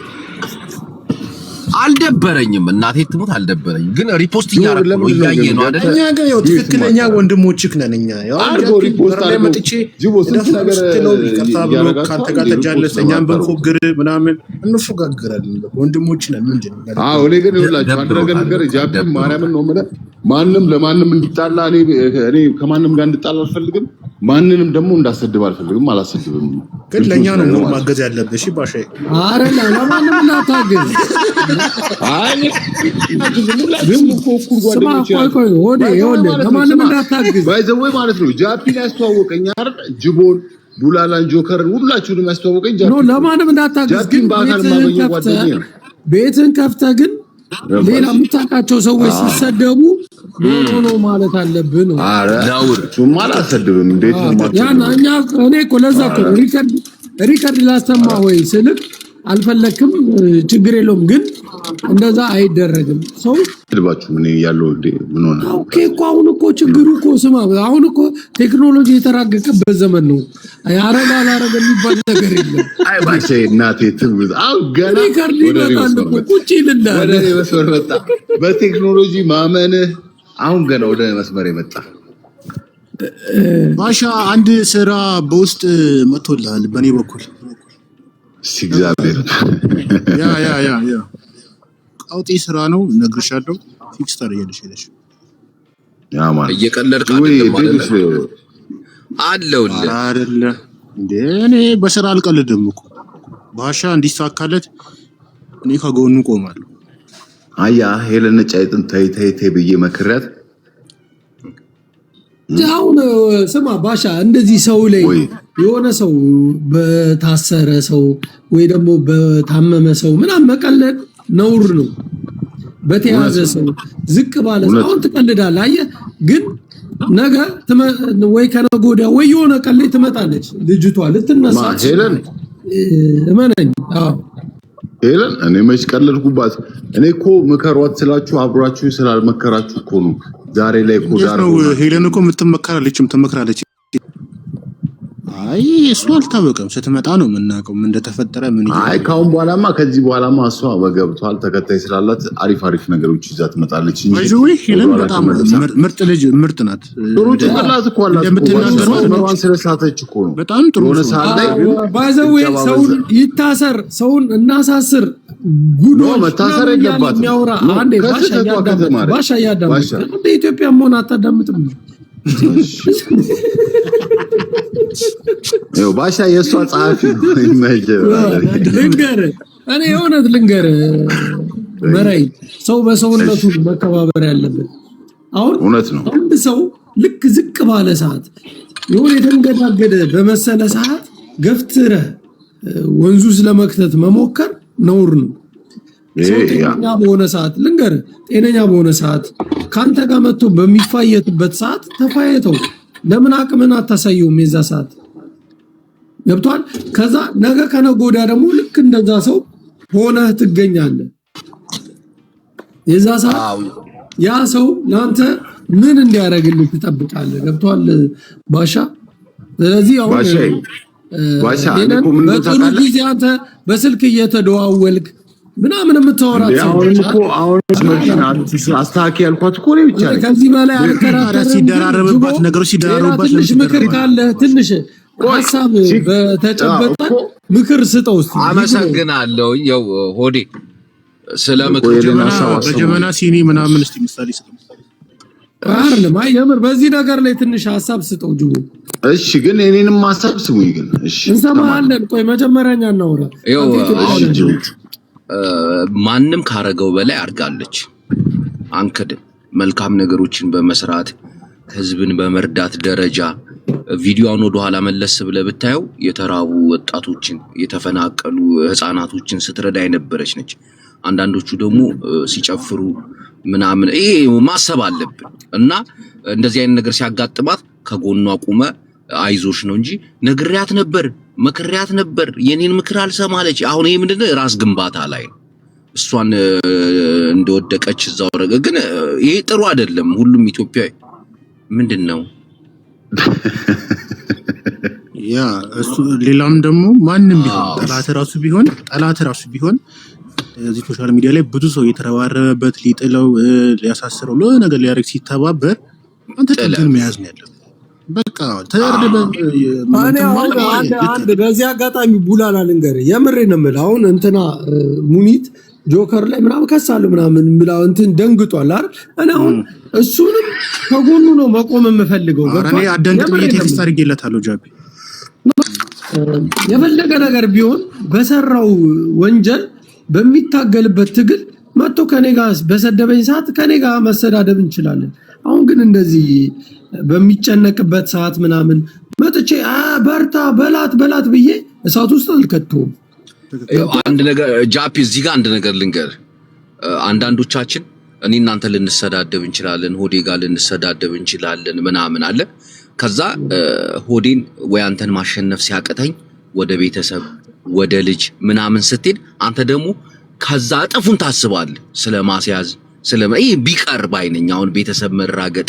አልደበረኝም። እናቴ ትሙት አልደበረኝም። ግን ሪፖስት እያደረኩ ነው እያየ ነው አይደል? እኛ ጋር ያው ትክክለኛ ወንድሞችህ ነን። እኛ ያው አርጎ ሪፖስት አድርጎ መጥቼ ጅቦ ስንት ነገር ይቅርታ ብሎ ካንተ ጋር ተጃለስ እኛም በንፎግር ምናምን እንፎጋግራለን። ወንድሞችህ ነን። ምንድን ነው? አዎ እኔ ግን ይኸውላችሁ አንድ ነገር ጃቢ ማርያምን ነው የምልህ ማንም ለማንም እንዲጣላ እኔ ከማንም ጋር እንድጣላ አልፈልግም። ማንንም ደግሞ እንዳሰድብ አልፈልግም። አላሰድብም። ግን ለኛ ነው ማገዝ ያለብህ። እሺ ባሻ አረ ለማንም እንዳታገዝ። አይ ለማንም እንዳታገዝ ባይዘዌ ማለት ነው። ጃፒን ያስተዋወቀኝ አይደል? ጅቦን ቡላላን ጆከርን ሁላችሁንም ያስተዋወቀኝ ጃፒ ነው። ለማንም እንዳታገዝ። ጃፒን በአካል ማገኘው ጓደኛዬ ነው። ቤትን ከፍተህ ግን ሌላ የምታውቃቸው ሰዎች ሲሰደቡ ኖ ማለት አለብህ ነው። አረ ዳውር ሱማ አላሰድብም። እንዴት ነው ማለት እኔ እኮ ለዛ እኮ ሪከርድ ላሰማ ወይ ስልክ አልፈለክም፣ ችግር የለውም ግን እንደዛ አይደረግም። ሰው ልባችሁ ምን ያለው እንዴ ምን ሆነ? ኦኬ እኮ አሁን እኮ ችግሩ እኮ ስማ፣ አሁን እኮ ቴክኖሎጂ የተራቀቀበት ዘመን ነው። ያረጋል የሚባል ነገር የለም። አይ ባሴ እናቴ ትብዝ አው ገና ሪከርድ ይመጣል እኮ ቁጭ ይልና ወደ መስመር መጣ። በቴክኖሎጂ ማመን አሁን ገና ወደ መስመር የመጣ ባሻ አንድ ስራ በውስጥ መጥቶልሃል በኔ በኩል ሲግዛቤር ያ ቃውጤ ስራ ነው እነግርሻለሁ። ፊክስ ታደርጊያለሽ ሄደሽ ያ ማለት እየቀለድክ አይደለም እንዴ? እኔ በስራ አልቀልድም እኮ ባሻ እንዲሳካለት እኔ ከጎኑ ቆማለሁ። አያ ሄለን ጫይጥን ተይ ብዬ መክራት አሁን ስማ ባሻ እንደዚህ ሰው ላይ የሆነ ሰው በታሰረ ሰው ወይ ደግሞ በታመመ ሰው ምናምን መቀለድ ነውር ነው። በተያዘ ሰው ዝቅ ባለ አሁን ትቀልዳለህ። አየህ ግን ነገ ወይ ከነገ ወዲያ ወይ የሆነ ቀን ላይ ትመጣለች ልጅቷ ልትነሳ ሄለን እመነኝ። አዎ ሄለን እኔ መች ቀለድኩባት? እኔ እኮ ምከሯት ስላችሁ አብራችሁ ስላልመከራችሁ እኮ ነው ዛሬ ላይ እኮ ዳር ነው። ሄለን እኮ የምትመከራለችም ትመክራለች። አይ እሱ አልታወቀም። ስትመጣ ነው የምናውቀው ምን እንደተፈጠረ ምን ይላል። አይ ካሁን በኋላማ ከዚህ በኋላማ እሷ በገብቷል ተከታይ ስላላት አሪፍ ነገሮች ይዛ ትመጣለች እንጂ ወይ ሄለን በጣም ምርጥ ልጅ ምርጥ ናት። ጥሩ ጭንቅላት እኮ አላት። እንደምትናገረው ስለሳተች እኮ ነው በጣም ጥሩ ነው። ሳላይ ባይዘው ሰውን ይታሰር ሰውን እናሳስር ጉዶ መታሰር የለባትም። አንዴ ባሻ ያዳምጥ እንደ ኢትዮጵያ መሆን አታዳምጥም። ያው ባሻ የሷ ጻፊ እኔ የእውነት ልንገር መራይ ሰው በሰውነቱ መከባበር ያለበት አሁን እውነት ነው። አንድ ሰው ልክ ዝቅ ባለ ሰዓት የሆነ የተንገዳገደ በመሰለ ሰዓት ገፍትረህ ወንዙ ስለመክተት መሞከር ነውር ነው። ጤነኛ በሆነ ሰዓት ልንገር ጤነኛ በሆነ ሰዓት ካንተ ጋር መጥቶ በሚፋየትበት ሰዓት ተፋየተው ለምን አቅምን አታሳየውም? የዛ ሰዓት ገብቷል። ከዛ ነገ ከነገ ወዲያ ደግሞ ልክ እንደዛ ሰው ሆነህ ትገኛለህ። የዛ ሰዓት ያ ሰው ለአንተ ምን እንዲያደርግልህ ትጠብቃለህ? ገብቶሃል ባሻ? ስለዚህ አሁን ባሻ በጥሩ ጊዜ አንተ በስልክ እየተደዋወልክ ምናምን የምታወራት አሁን አስተካኪ ያልኳት እኮ ነው ብቻ ከዚህ በላይ አልከራከርም። ሲደራረብባት ነገሮች ሲደራረብባት ትንሽ ምክር ካለ ትንሽ ሐሳብ በተጨበጠ ምክር ስጠው እስቲ። አመሰግናለሁ። ያው ሆዴ ስለ ምክር በጀመና ሲኒ ምናምን እስቲ ምሳሌ ስጠው። አይደለም የምር በዚህ ነገር ላይ ትንሽ ሐሳብ ስጠው ጅቡ። እሺ ግን እኔንም ሐሳብ ስሙኝ ግን እሺ እንሰማለን። ቆይ መጀመሪያኛ እናውራ። ማንም ካረገው በላይ አርጋለች። አንከድም። መልካም ነገሮችን በመስራት ህዝብን በመርዳት ደረጃ ቪዲዮውን ወደ ኋላ መለስ ብለህ ብታየው የተራቡ ወጣቶችን የተፈናቀሉ ህፃናቶችን ስትረዳ የነበረች ነች። አንዳንዶቹ ደግሞ ሲጨፍሩ ምናምን ይሄ ማሰብ አለብን እና እንደዚህ አይነት ነገር ሲያጋጥማት ከጎኗ ቁመ አይዞሽ ነው እንጂ ነግሪያት ነበር መክሪያት ነበር የኔን ምክር አልሰማለች። አሁን ይሄ ምንድነው ራስ ግንባታ ላይ እሷን እንደወደቀች እዛው ረገ ግን ይሄ ጥሩ አይደለም። ሁሉም ኢትዮጵያዊ ምንድነው ያ እሱ ሌላም ደግሞ ማንንም ቢሆን ጠላት ራሱ ቢሆን እዚህ ሶሻል ሚዲያ ላይ ብዙ ሰው የተረባረበበት ሊጥለው ሊያሳስረው ለነገር ሊያረግ ሲተባበር አንተ ጥልህን መያዝ ነው ያለው። በቃ ተረደበ አንድ በዚህ አጋጣሚ ቡላላ ልንገርህ የምሬን ነው የምልህ። አሁን እንትና ሙኒት ጆከር ላይ ምናምን ከሳለ ምናምን ብላው እንትን ደንግጧል አይደል? እኔ አሁን እሱንም ከጎኑ ነው መቆም የምፈልገው። እኔ አደንግጥ በየቴክስት አድርጌለታለሁ ጃቢ የፈለገ ነገር ቢሆን በሰራው ወንጀል በሚታገልበት ትግል መጥቶ ከኔ ጋር በሰደበኝ ሰዓት ከኔ ጋር መሰዳደብ እንችላለን። አሁን ግን እንደዚህ በሚጨነቅበት ሰዓት ምናምን መጥቼ በርታ በላት ብዬ እሳት ውስጥ አልከተውም። አንድ ነገር ጃፒ እዚህ ጋር አንድ ነገር ልንገር። አንዳንዶቻችን እኔ እናንተ ልንሰዳደብ እንችላለን፣ ሆዴ ጋር ልንሰዳደብ እንችላለን ምናምን አለ። ከዛ ሆዴን ወይ አንተን ማሸነፍ ሲያቀተኝ ወደ ቤተሰብ ወደ ልጅ ምናምን ስትሄድ አንተ ደግሞ ከዛ እጥፉን ታስባለህ ስለማስያዝ ስለማይ ቢቀር ባይነኝ። አሁን ቤተሰብ መራገጥ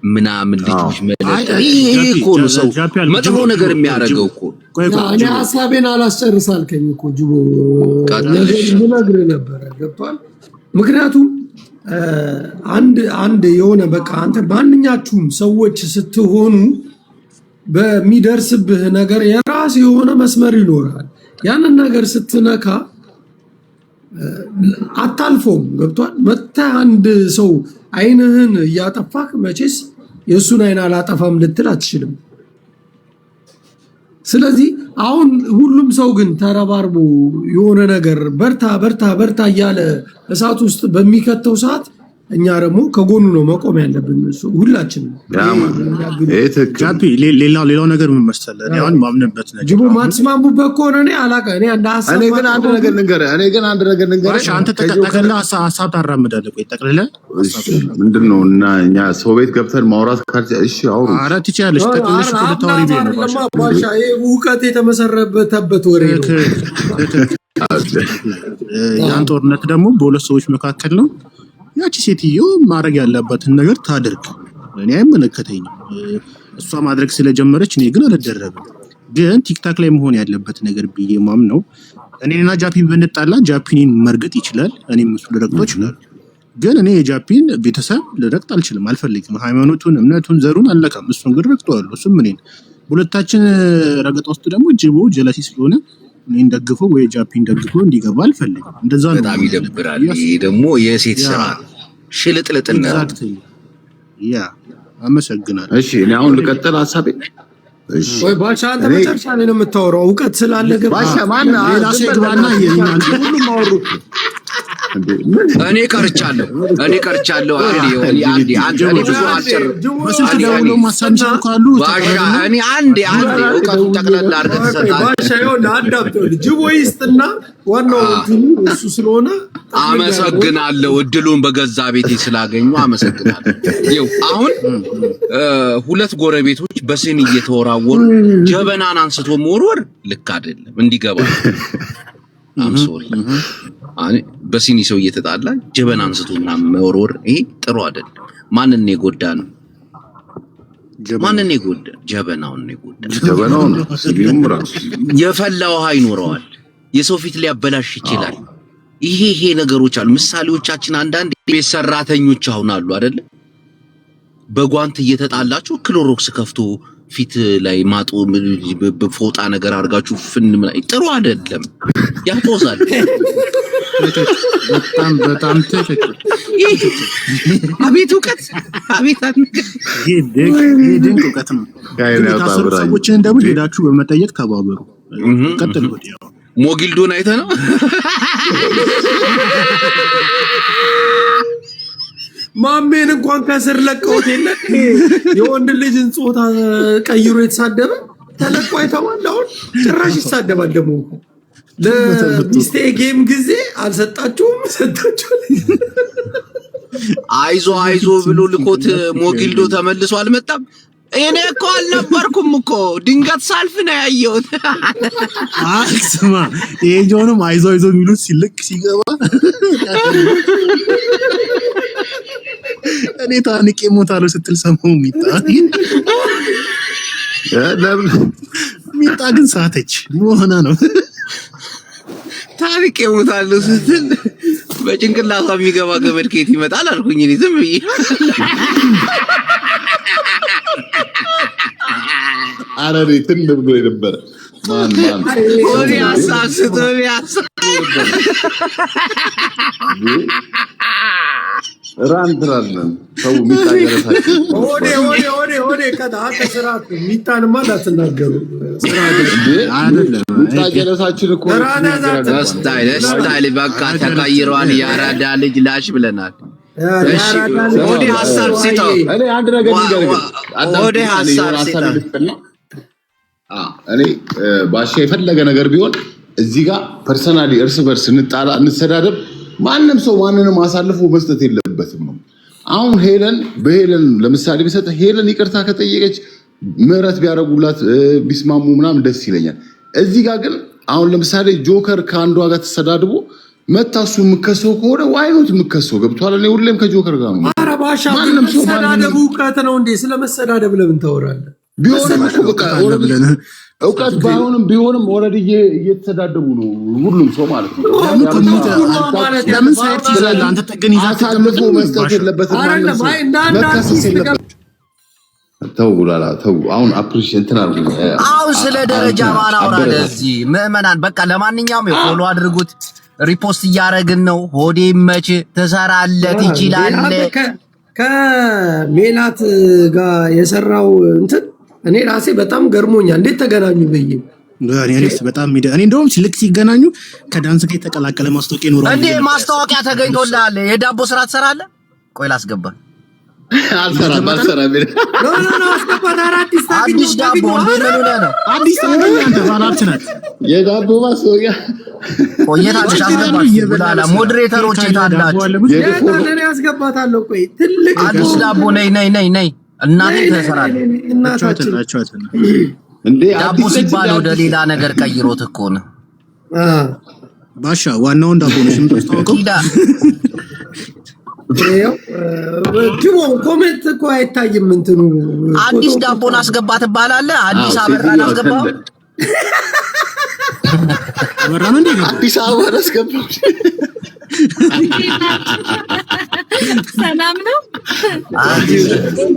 ምናምን ልጅ መለጠ ይሄ እኮ ነው ሰው መጥፎ ነገር የሚያደርገው እኮ። እኔ ሐሳቤን አላስጨርሳልከኝ እኮ ጅቦ ነገር ነበር ገብቷል። ምክንያቱም አንድ የሆነ በቃ አንተ ማንኛችሁም ሰዎች ስትሆኑ በሚደርስብህ ነገር የራስ የሆነ መስመር ይኖራል። ያንን ነገር ስትነካ አታልፎም ገብቷል። መታ አንድ ሰው አይንህን እያጠፋክ መቼስ የሱን አይን አላጠፋም ልትል አትችልም። ስለዚህ አሁን ሁሉም ሰው ግን ተረባርቦ የሆነ ነገር በርታ እያለ እሳት ውስጥ በሚከተው ሰዓት እኛ ደግሞ ከጎኑ ነው መቆም ያለብን ሁላችንም። ጃፒ ሌላው ነገር ምን መሰለህ እኔ አሁን ማምነበት ነገር ጅቦ ማትስማሙበት ከሆነ እኔ አላውቅም። እኔ ግን አንድ ነገር ልንገርህ አንተ ጠቅልለህ ሀሳብ ታራምዳለህ። ቆይ ጠቅልለህ ምንድነው እና እኛ ሰው ቤት ገብተን ማውራት እሺ አውሩ። ኧረ ትችያለሽ ጠቅልለሽ እኮ ልታወሪ ቤት ነው ባሻ። ይሄ እውቀት የተመሰረተበት ወሬ ነው። ያን ጦርነት ደግሞ በሁለት ሰዎች መካከል ነው። ያቺ ሴትዮ ማድረግ ያለባትን ነገር ታድርግ። እኔ አይመለከተኝም። እሷ ማድረግ ስለጀመረች እኔ ግን አልደረብም። ግን ቲክታክ ላይ መሆን ያለበት ነገር ብዬ ማምነው እኔና ጃፒን ብንጣላ ጃፒንን መርገጥ ይችላል፣ እኔም እሱ ልረግጦ ይችላል። ግን እኔ የጃፒን ቤተሰብ ልረግጥ አልችልም፣ አልፈልግም። ሃይማኖቱን፣ እምነቱን፣ ዘሩን አለካም። እሱን ግን ረግጠዋለሁ። እሱም እኔን ሁለታችን ረገጣ ውስጥ ደግሞ ጅቦ ጀለሲ ስለሆነ እኔን ደግፎ ወይ ጃፒን ደግፎ እንዲገባ አልፈልግም። እንደዛ ነው። በጣም ይደብራል። ይሄ ደግሞ የሴት ስራ ሽልጥልጥነት። ያ አመሰግናለሁ። እሺ እኔ አሁን ልቀጥል ሐሳቤ። እሺ ወይ ባሻ አንተ መጨረሻ ላይ ነው የምታወራው። እውቀት ስላለ ገባ ባሻ ማን ሌላ ሴግባና የኛን ሁሉም አወሩት። እኔ ቀርቻለሁ። አንዴ እኔ ብዙ አጭር በስልክ ደውሎ ማሳንጀር ካሉ እኔ አንዴ እውቀቱ ጠቅላላ አድርገህ ትሰጣለህ። ባሻ ይሁን አዳምጠው ጅቦ ይስጥና ዋናው እሱ ስለሆነ አመሰግናለሁ። እድሉን በገዛ ቤቴ ስላገኙ አመሰግናለሁ። ይኸው አሁን ሁለት ጎረቤቶች በስኒ እየተወራወሩ ጀበናን አንስቶ መወርወር ልክ አይደለም። እንዲገባ አም ሶሪ በሲኒ ሰው እየተጣላ ጀበና አንስቶ ምናምን መወርወር ይሄ ጥሩ አይደለም። ማንን ነው የጎዳ ነው? ማንን ነው የጎዳ? ጀበናውን ነው የጎዳ። ጀበናውን ሲቢም ራሱ የፈላ ውሃ ይኖረዋል። የሰው ፊት ሊያበላሽ ይችላል። ይሄ ነገሮች አሉ። ምሳሌዎቻችን አንዳንድ ቤት ሰራተኞች አሁን አሉ አይደል? በጓንት እየተጣላችሁ ክሎሮክስ ከፍቶ ፊት ላይ ማጡ በፎጣ ነገር አድርጋችሁ ፍን ጥሩ አይደለም፣ ያጦዛል። በጣም ትክክል። አቤት እውቀት፣ አቤት ድንቅ እውቀት ነው። የታሰሩ ሰዎችን ደግሞ ሄዳችሁ በመጠየቅ ተባበሩ። ቀጥል። ሞጊልዶን አይተህ ነው? ማሜን እንኳን ከስር ለቀውት የለ የወንድ ልጅን ጾታ ቀይሮ የተሳደበ ተለቆ አይተዋል። አሁን ጭራሽ ይሳደባል። ደግሞ ለሚስቴ ጌም ጊዜ አልሰጣችሁም፣ ሰጣችሁ። አይዞ ብሎ ልኮት ሞጊልዶ ተመልሶ አልመጣም። እኔ እኮ አልነበርኩም እኮ ድንገት ሳልፍ ነው ያየሁት። ስማ ይሄ ጆንም አይዞ የሚሉት ሲልክ ሲገባ እኔ ታንቄ ሞታለሁ ስትል ሰማሁ። ሚጣ ግን ሳተች መሆና ነው። ታንቄ ሞታለሁ ስትል በጭንቅላቷ የሚገባ ገመድ ከየት ይመጣል አልኩኝ እኔ ዝም ብዬ። አረሪ ትን ብሎ ነበር። ማን ወሬ አሳስቶ ራንድራለን ሰው ሚታገረታችሁ ወዴ ከዳ ከስራት ሚጣንማ እንዳትናገሩ። አይደለም ሚታገረታችን እኮ ስታይል በቃ ተቀይሯል። ያራዳ ልጅ ላሽ ብለናል። እሺ ወዴ ሐሳብ ሲታው እኔ አንድ ነገር ልንገርህ። ወዴ ሐሳብ ሲታው እኔ ባሻ የፈለገ ነገር ቢሆን እዚህ ጋር ፐርሰናሊ እርስ በርስ እንጣላ እንሰዳደብ፣ ማንም ሰው ማንንም አሳልፎ መስጠት የለበትም ነው። አሁን በሄለን ለምሳሌ ቢሰጥ ሄለን ይቅርታ ከጠየቀች ምህረት ቢያረጉላት ቢስማሙ ምናምን ደስ ይለኛል። እዚህ ጋር ግን አሁን ለምሳሌ ጆከር ከአንዷ ጋር ተሰዳድቦ መታሱ ምከሰው ከሆነ ዋይኖት ምከሰው ገብቷል። እኔ ሁሌም ከጆከር ጋር ነው። ኧረ ባሻ መሰዳደቡ እውቀት ነው እንዴ? ስለመሰዳደብ ለምን ታወራለህ? ቢሆንም እውቀት ባይሆንም ቢሆንም ኦልሬዲ እየተሰዳደቡ ነው ሁሉም ሰው ማለት ነው። ለምን ሳይት ይዛል? አንተ ጠገን ይዛት አሳልፎ መስጠት የለበትም ማለት ነው። መከሰስ የለበትም። ተው አሁን አፕሪሺየት እንትን አድርጉ። አሁን ስለ ደረጃ ማናውራ ለዚህ ምዕመናን በቃ ለማንኛውም ፎሎ አድርጉት። ሪፖስት እያደረግን ነው። ሆዴ መች ትሰራለት ይችላል። ከሜላት ጋር የሰራው እንትን እኔ ራሴ በጣም ገርሞኛል። እንዴት ተገናኙ? እኔስ በጣም እኔ እንደውም ልክ ሲገናኙ ከዳንስ ጋር የተቀላቀለ ማስታወቂያ ኖሯል እንዴ? ማስታወቂያ ተገኝቶልሃል። የዳቦ ስራ ትሰራለህ? ቆይ ላስገባ። አልሰራም አዲስ ዳቦ እንደምን ነው? አዲስ ዳቦ አንተ ባላብት ናት። የዳቦ ማስታወቂያ ቆየታለሽ አስገባታለሁ። ሞዴሬተሮች የታላችሁ እኔ አስገባታለሁ። ቆይ ትልቅ አዲስ ዳቦ ነይ እናቴ ተሰራለች። እንዴ ዳቦ ሲባል ወደ ሌላ ነገር ቀይሮት እኮ ነው። ባሻ ዋናውን ዳቦ ነው የምታስተዋውቀው። ጅቦ ኮሜንት እኮ አይታይም። እንትኑ አዲስ ዳቦን አስገባ ትባላለህ። አዲስ አበራን አስገባ። አበራን እንዴ? አዲስ አበራን አስገባ። ሰላም ነው?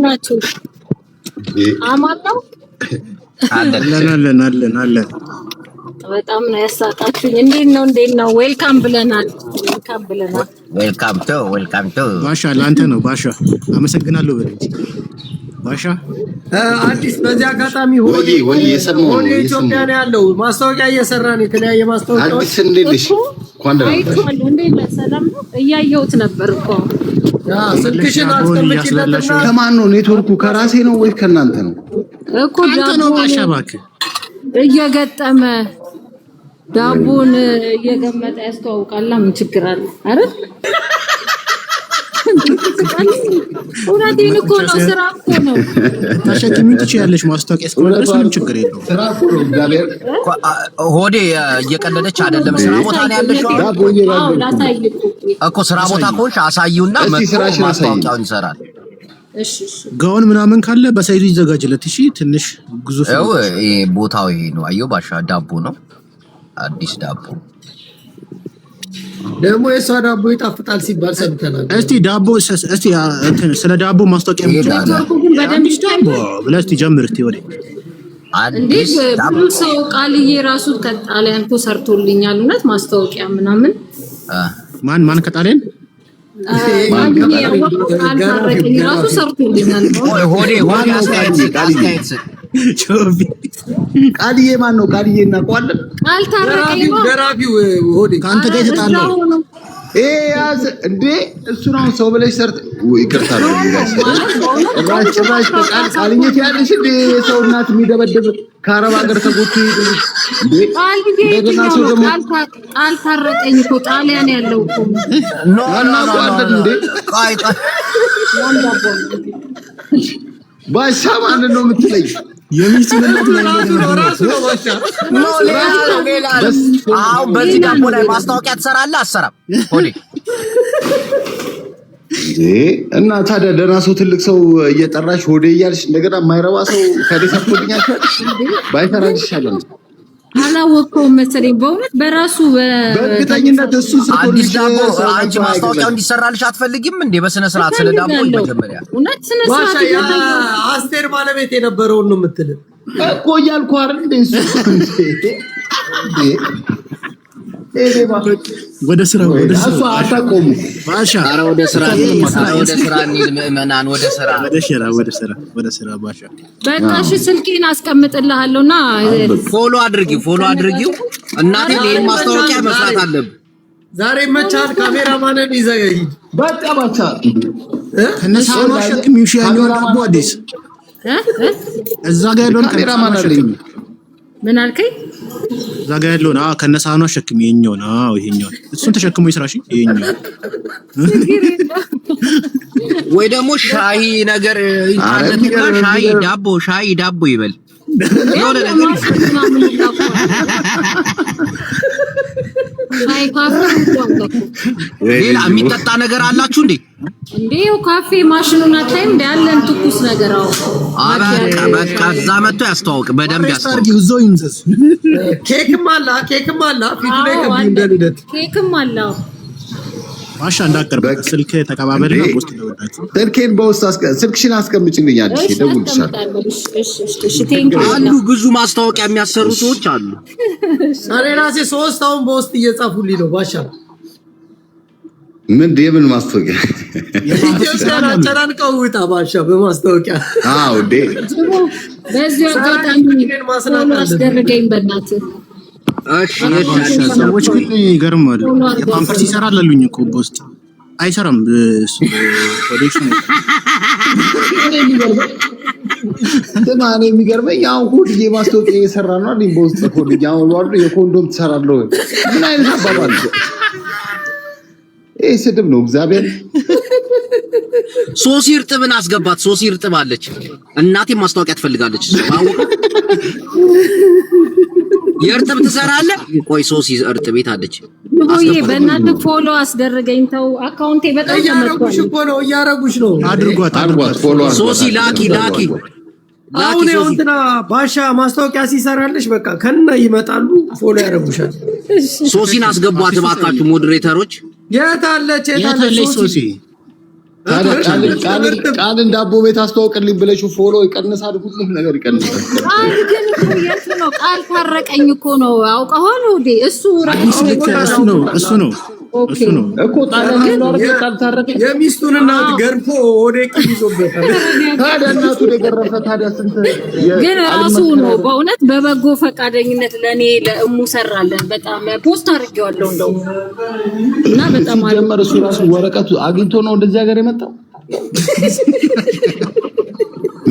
ናችሁ? አማን ነው? አለን። በጣም ነው ያሳቃችሁኝ። እንዴት ነው? ዌልካም ብለናል። ዌልካም ቱ ባሻ፣ ለአንተ ነው ባሻ። አመሰግናለሁ በለኝ ባሻ። አዲስ በዚህ አጋጣሚ ሆዴ ኢትዮጵያ ነው ያለው። ማስታወቂያ እየሰራ ነው። የተለያየ ማስታወቂያ አዲስ እንዴት ነሽ? ሰላም ነው? እያየሁት ነበር እኮ። ስልክሽን አስቀምጪለትና ከማን ነው ኔትወርኩ? ከራሴ ነው ወይ ከእናንተ ነው? እኮ ዳቦ ባሻ እባክህ እየገጠመ ዳቦን እየገመጠ ያስተዋውቃል። ምን ችግር አለ? አረ እውነቴን እኮ ነው። ስራ እኮ ነው። ተሸክሚ ትችያለሽ። ማስታወቂያ እስከሆነ ድረስ ምንም ችግር የለውም። ስራ እኮ ነው። እግዚአብሔር ሆዴ እየቀለደች አይደለም። ስራ ቦታ ነው ያለሽው እኮ። ስራ ቦታ ከሆንሽ አሳዩና ማስታወቂያውን ይሰራል። እሺ ጋውን ምናምን ካለ በሳይዙ ይዘጋጅለት። እሺ ትንሽ ግዙፍ ነው። ቦታው ይሄ ነው። አየው ባሻ ዳቦ ነው። አዲስ ዳቦ ደግሞ የሷ ዳቦ ይጣፍጣል ሲባል ሰምተናል። እስቲ ዳቦ እስቲ ስለ ዳቦ ማስታወቂያ አዲስ ዳቦ ብለህ እስቲ ጀምር። እስቲ ወደ እንዴት ብዙ ሰው ቃልዬ ራሱ ከጣሊያን እኮ ሰርቶልኛል። እውነት ማስታወቂያ ምናምን ማን ከጣሊያን ራሱ ሰርቶልኛል። ሆዴ አስተያየት ቃልዬ ማን ነው? ቃልዬ እናውቀዋለን። ገራፊው ሆዴ ከአንተ ጋር የተጣላው ያዝ እንዴ? እሱ ነው ሰው ብለሽ ሰርተ ይቅርታ ነው ጭራሽ ቃልዬት ያለሽ እንዴ? ሰው እናት የሚደበድብ ከአረብ ሀገር ተጎቱ እንዴ? ቃል ታረቀኝ እኮ ጣሊያን ያለው እኮ እናውቀዋለን እንዴ? ባሻ ማንን ነው የምትለኝ? የሚስምነት አሁን በዚህ ዳቦ ላይ ማስታወቂያ ትሰራለህ አትሰራም? ሆዴ እና ታዲያ ደህና ሰው ትልቅ ሰው እየጠራሽ ሆዴ እያልሽ እንደገና የማይረባ ሰው ከደሰፍቶልኛል ባይሰራል ይሻላል። አላወቀውም መሰለኝ በእውነት በራሱ በእርግጠኝነት እሱ አዲስ ዳቦ አንቺ ማስታወቂያው እንዲሰራልሽ አትፈልጊም እንዴ? በስነ ስርዓት ስለ ዳቦ መጀመሪያ እውነት ስነ ስርዓት አስቴር ባለቤት የነበረውን ነው የምትል እኮ እያልኩ አይደል እንዴ? እሱ ወደ ስራ አታቆሙ ባሻ። ኧረ ወደ ስራ እንሂድ ምዕመናን፣ ወደ ስራ ባሻ። በቃ እሺ ስልኬን አስቀምጥልሃለሁና ፎሎ አድርጊው። እናቴ ይሄን ማስታወቂያ መስራት አለብን። ዛሬ መቻል ካሜራማንን ይዘጋይ በቃ ባቻ ከነሳው ሸክም ይሻኛው ዳቦ አዲስ እዛ ጋር ያለውን ካሜራማን አለኝ። ምን አልከኝ? እዛ ጋር ያለውን ከነሳው ሸክም ይሄኛው ነው። ይሄኛው እሱን ተሸክሞ ይስራሽ። ይሄኛው ወይ ደግሞ ሻይ ነገር ይታለትና ሻይ ዳቦ ይበል የሆነ ነገር አይ ካፌ ሌላ የሚጠጣ ነገር አላችሁ እንዴ? እንዴው ካፌ ማሽኑን አታይም እንዴ? ያለን ትኩስ ነገር በቃ እዛ መጥቶ ያስተዋውቅ፣ በደንብ ያስተዋውቅ። ኬክም አለ ፊቱ ላይ ከብ እንደልደት ኬክም አለ። ባሻ እንዳቀርብ ስልክ ተቀባበልና ውስጥ ደውላችሁ ስልኬን በውስጥ ስልክሽን አስቀምጪልኝ። አዲስ ደውልልሻለሁ። አሉ ብዙ ማስታወቂያ የሚያሰሩ ሰዎች አሉ። እኔ ራሴ 3 አሁን በውስጥ እየጻፉልኝ ነው። ባሻ የምን ማስታወቂያ? ኢትዮጵያን አጨናንቀውታ ባሻ በማስታወቂያ እንዴ! በዚህ አጋጣሚ ማስደረገኝ በእናትህ። እሺ ሰዎች ግን ይገርማሉ። የፓምፐርስ ይሰራል አሉኝ እኮ በውስጥ አይሰራም። ኮዴክሽን ተማኔ የሚገርመኝ አሁን ሁሉ የማስታወቂያ እየሰራ ነው አይደል? በውስጥ ኮዴክሽን አሁን ወርዶ የኮንዶም ትሰራለህ ወይ? ምን አይነት አባባል ነው? ስድብ ነው። እግዚአብሔር ሶሲ እርጥብን አስገባት። ሶሲ እርጥብ አለች። እናቴ ማስታወቂያ ትፈልጋለች። የእርጥብ ትሰራለህ? ቆይ ሶሲ እርጥብ ቤት አለች። ኦዬ በእናትህ ፎሎ አስደረገኝ። ተው አካውንቴ በጣም ተመቷል። እያረጉሽ ነው። አድርጓት ፎሎ ሶሲ ላኪ አሁን እንትና ባሻ ማስታወቂያ ሲሰራልሽ በቃ ከነ ይመጣሉ ፎሎ ያረጉሻል። ሶሲን አስገቧት እባካችሁ ሞዴሬተሮች። የት አለች ሶሲ? ቃልን ዳቦ ቤት አስተዋውቅልኝ ብለሽ ፎሎ ይቀንሳል፣ ሁሉም ነገር ይቀንሳል። ግን የት ነው? ቃል ታረቀኝ እኮ ነው አውቀኸው እንዴ? እሱ ነው እኮ ቃል ታረቀኝ የሚስቱን እናት ገርፎ ወደ ቂም ይዞበታል። ታዲያ እናቱ የገረፈ ታዲያ ስንት ግን ራሱ ነው በእውነት በበጎ ፈቃደኝነት ለኔ ለእሙ ሰራለን። በጣም ፖስት አድርጌዋለሁ እንደው እና በጣም ጀመረ። እሱ ራሱ ወረቀቱ አግኝቶ ነው እንደዚህ ሀገር የመጣው።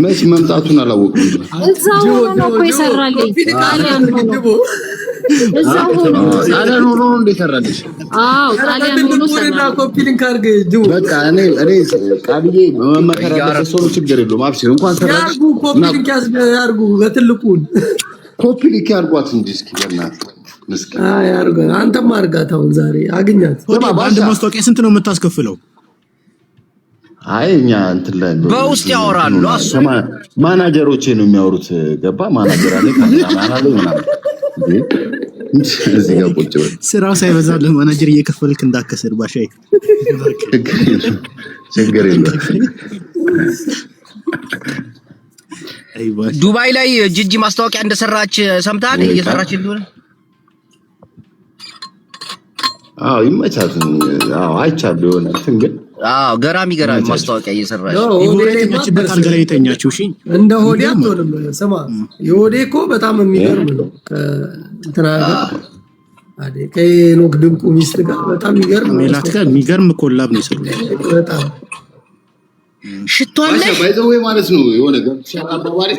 መች መምጣቱን አላወቅም። እዛው ነው እኮ ይሰራልኝ። ጣሊያን ነው እዛው ሆኖ ጣሊያን ሆኖ እንዴት ሰራልሽ? አዎ ጣሊያን ሆኖ ሰራ። ኮፒ ሊንክ አድርግ ጅቡ። በቃ እኔ ቃልዬ መመከራ በሰው ችግር የለውም። አብሽር እንኳን ሰራልሽ። ያርጉ ኮፒ ሊንክ ያርጉ በትልቁን ኮፒ ሊንክ ያርጓት እንጂ እስኪ በእናትህ ምስኪን። አይ ያርጉ። አንተም አድርጋት። አሁን ዛሬ አግኛት። በአንድ ማስታወቂያ ስንት ነው የምታስከፍለው? አይ እኛ እንትን ላይ በውስጥ ያወራሉ። ማናጀሮቼ ነው የሚያወሩት። ገባ ማናጀር አለ ካሜራማን አለ ምናምን እዚህ ጋር ቁጭ ብለው ስራው ሳይበዛ ለማናጀር እየከፈልክ እንዳከስር ባሻይ ችግር የለም። ዱባይ ላይ ጂጂ ማስታወቂያ እንደሰራች ሰምተሃል? እየሰራች እንደሆነ አዎ ይመቻት። አዎ አይቻለሁ የሆነ እንትን ግን አዎ ገራሚ ማስታወቂያ እየሰራች ይመችበት አልጋ ላይ የተኛችው። እሺ እንደ ሆዴ አትሆንም። ስማ የሆዴ እኮ በጣም የሚገርም ነው። ከእንትና ጋር አይደል ከኖክ ድንቁ ሚስት ጋር በጣም የሚገርም ሜላት ጋር የሚገርም ኮላብ ነው የሰሩት። በጣም ሽቶ አለ ባይዘው ማለት ነው። የሆነ ገብቻ አባባሪ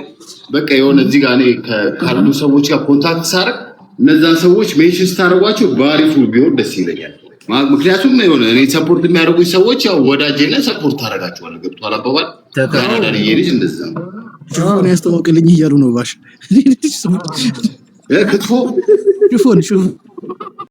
በቃ የሆነ እዚህ ጋር እኔ ካሉ ሰዎች ጋር ኮንታክት ሳረግ እነዛን ሰዎች ሜንሽን ስታደርጓቸው ባሪፉ ቢሆን ደስ ይለኛል። ምክንያቱም የሆነ እኔ ሰፖርት የሚያደርጉኝ ሰዎች ያው ወዳጄና ሰፖርት ታደርጋቸዋለህ። ገብቶሃል አባባል ካናዳን እየሄድሽ እንደዛ ሽፎን ያስተዋውቅልኝ እያሉ ነው ባሽ ክትፎ ሽፎን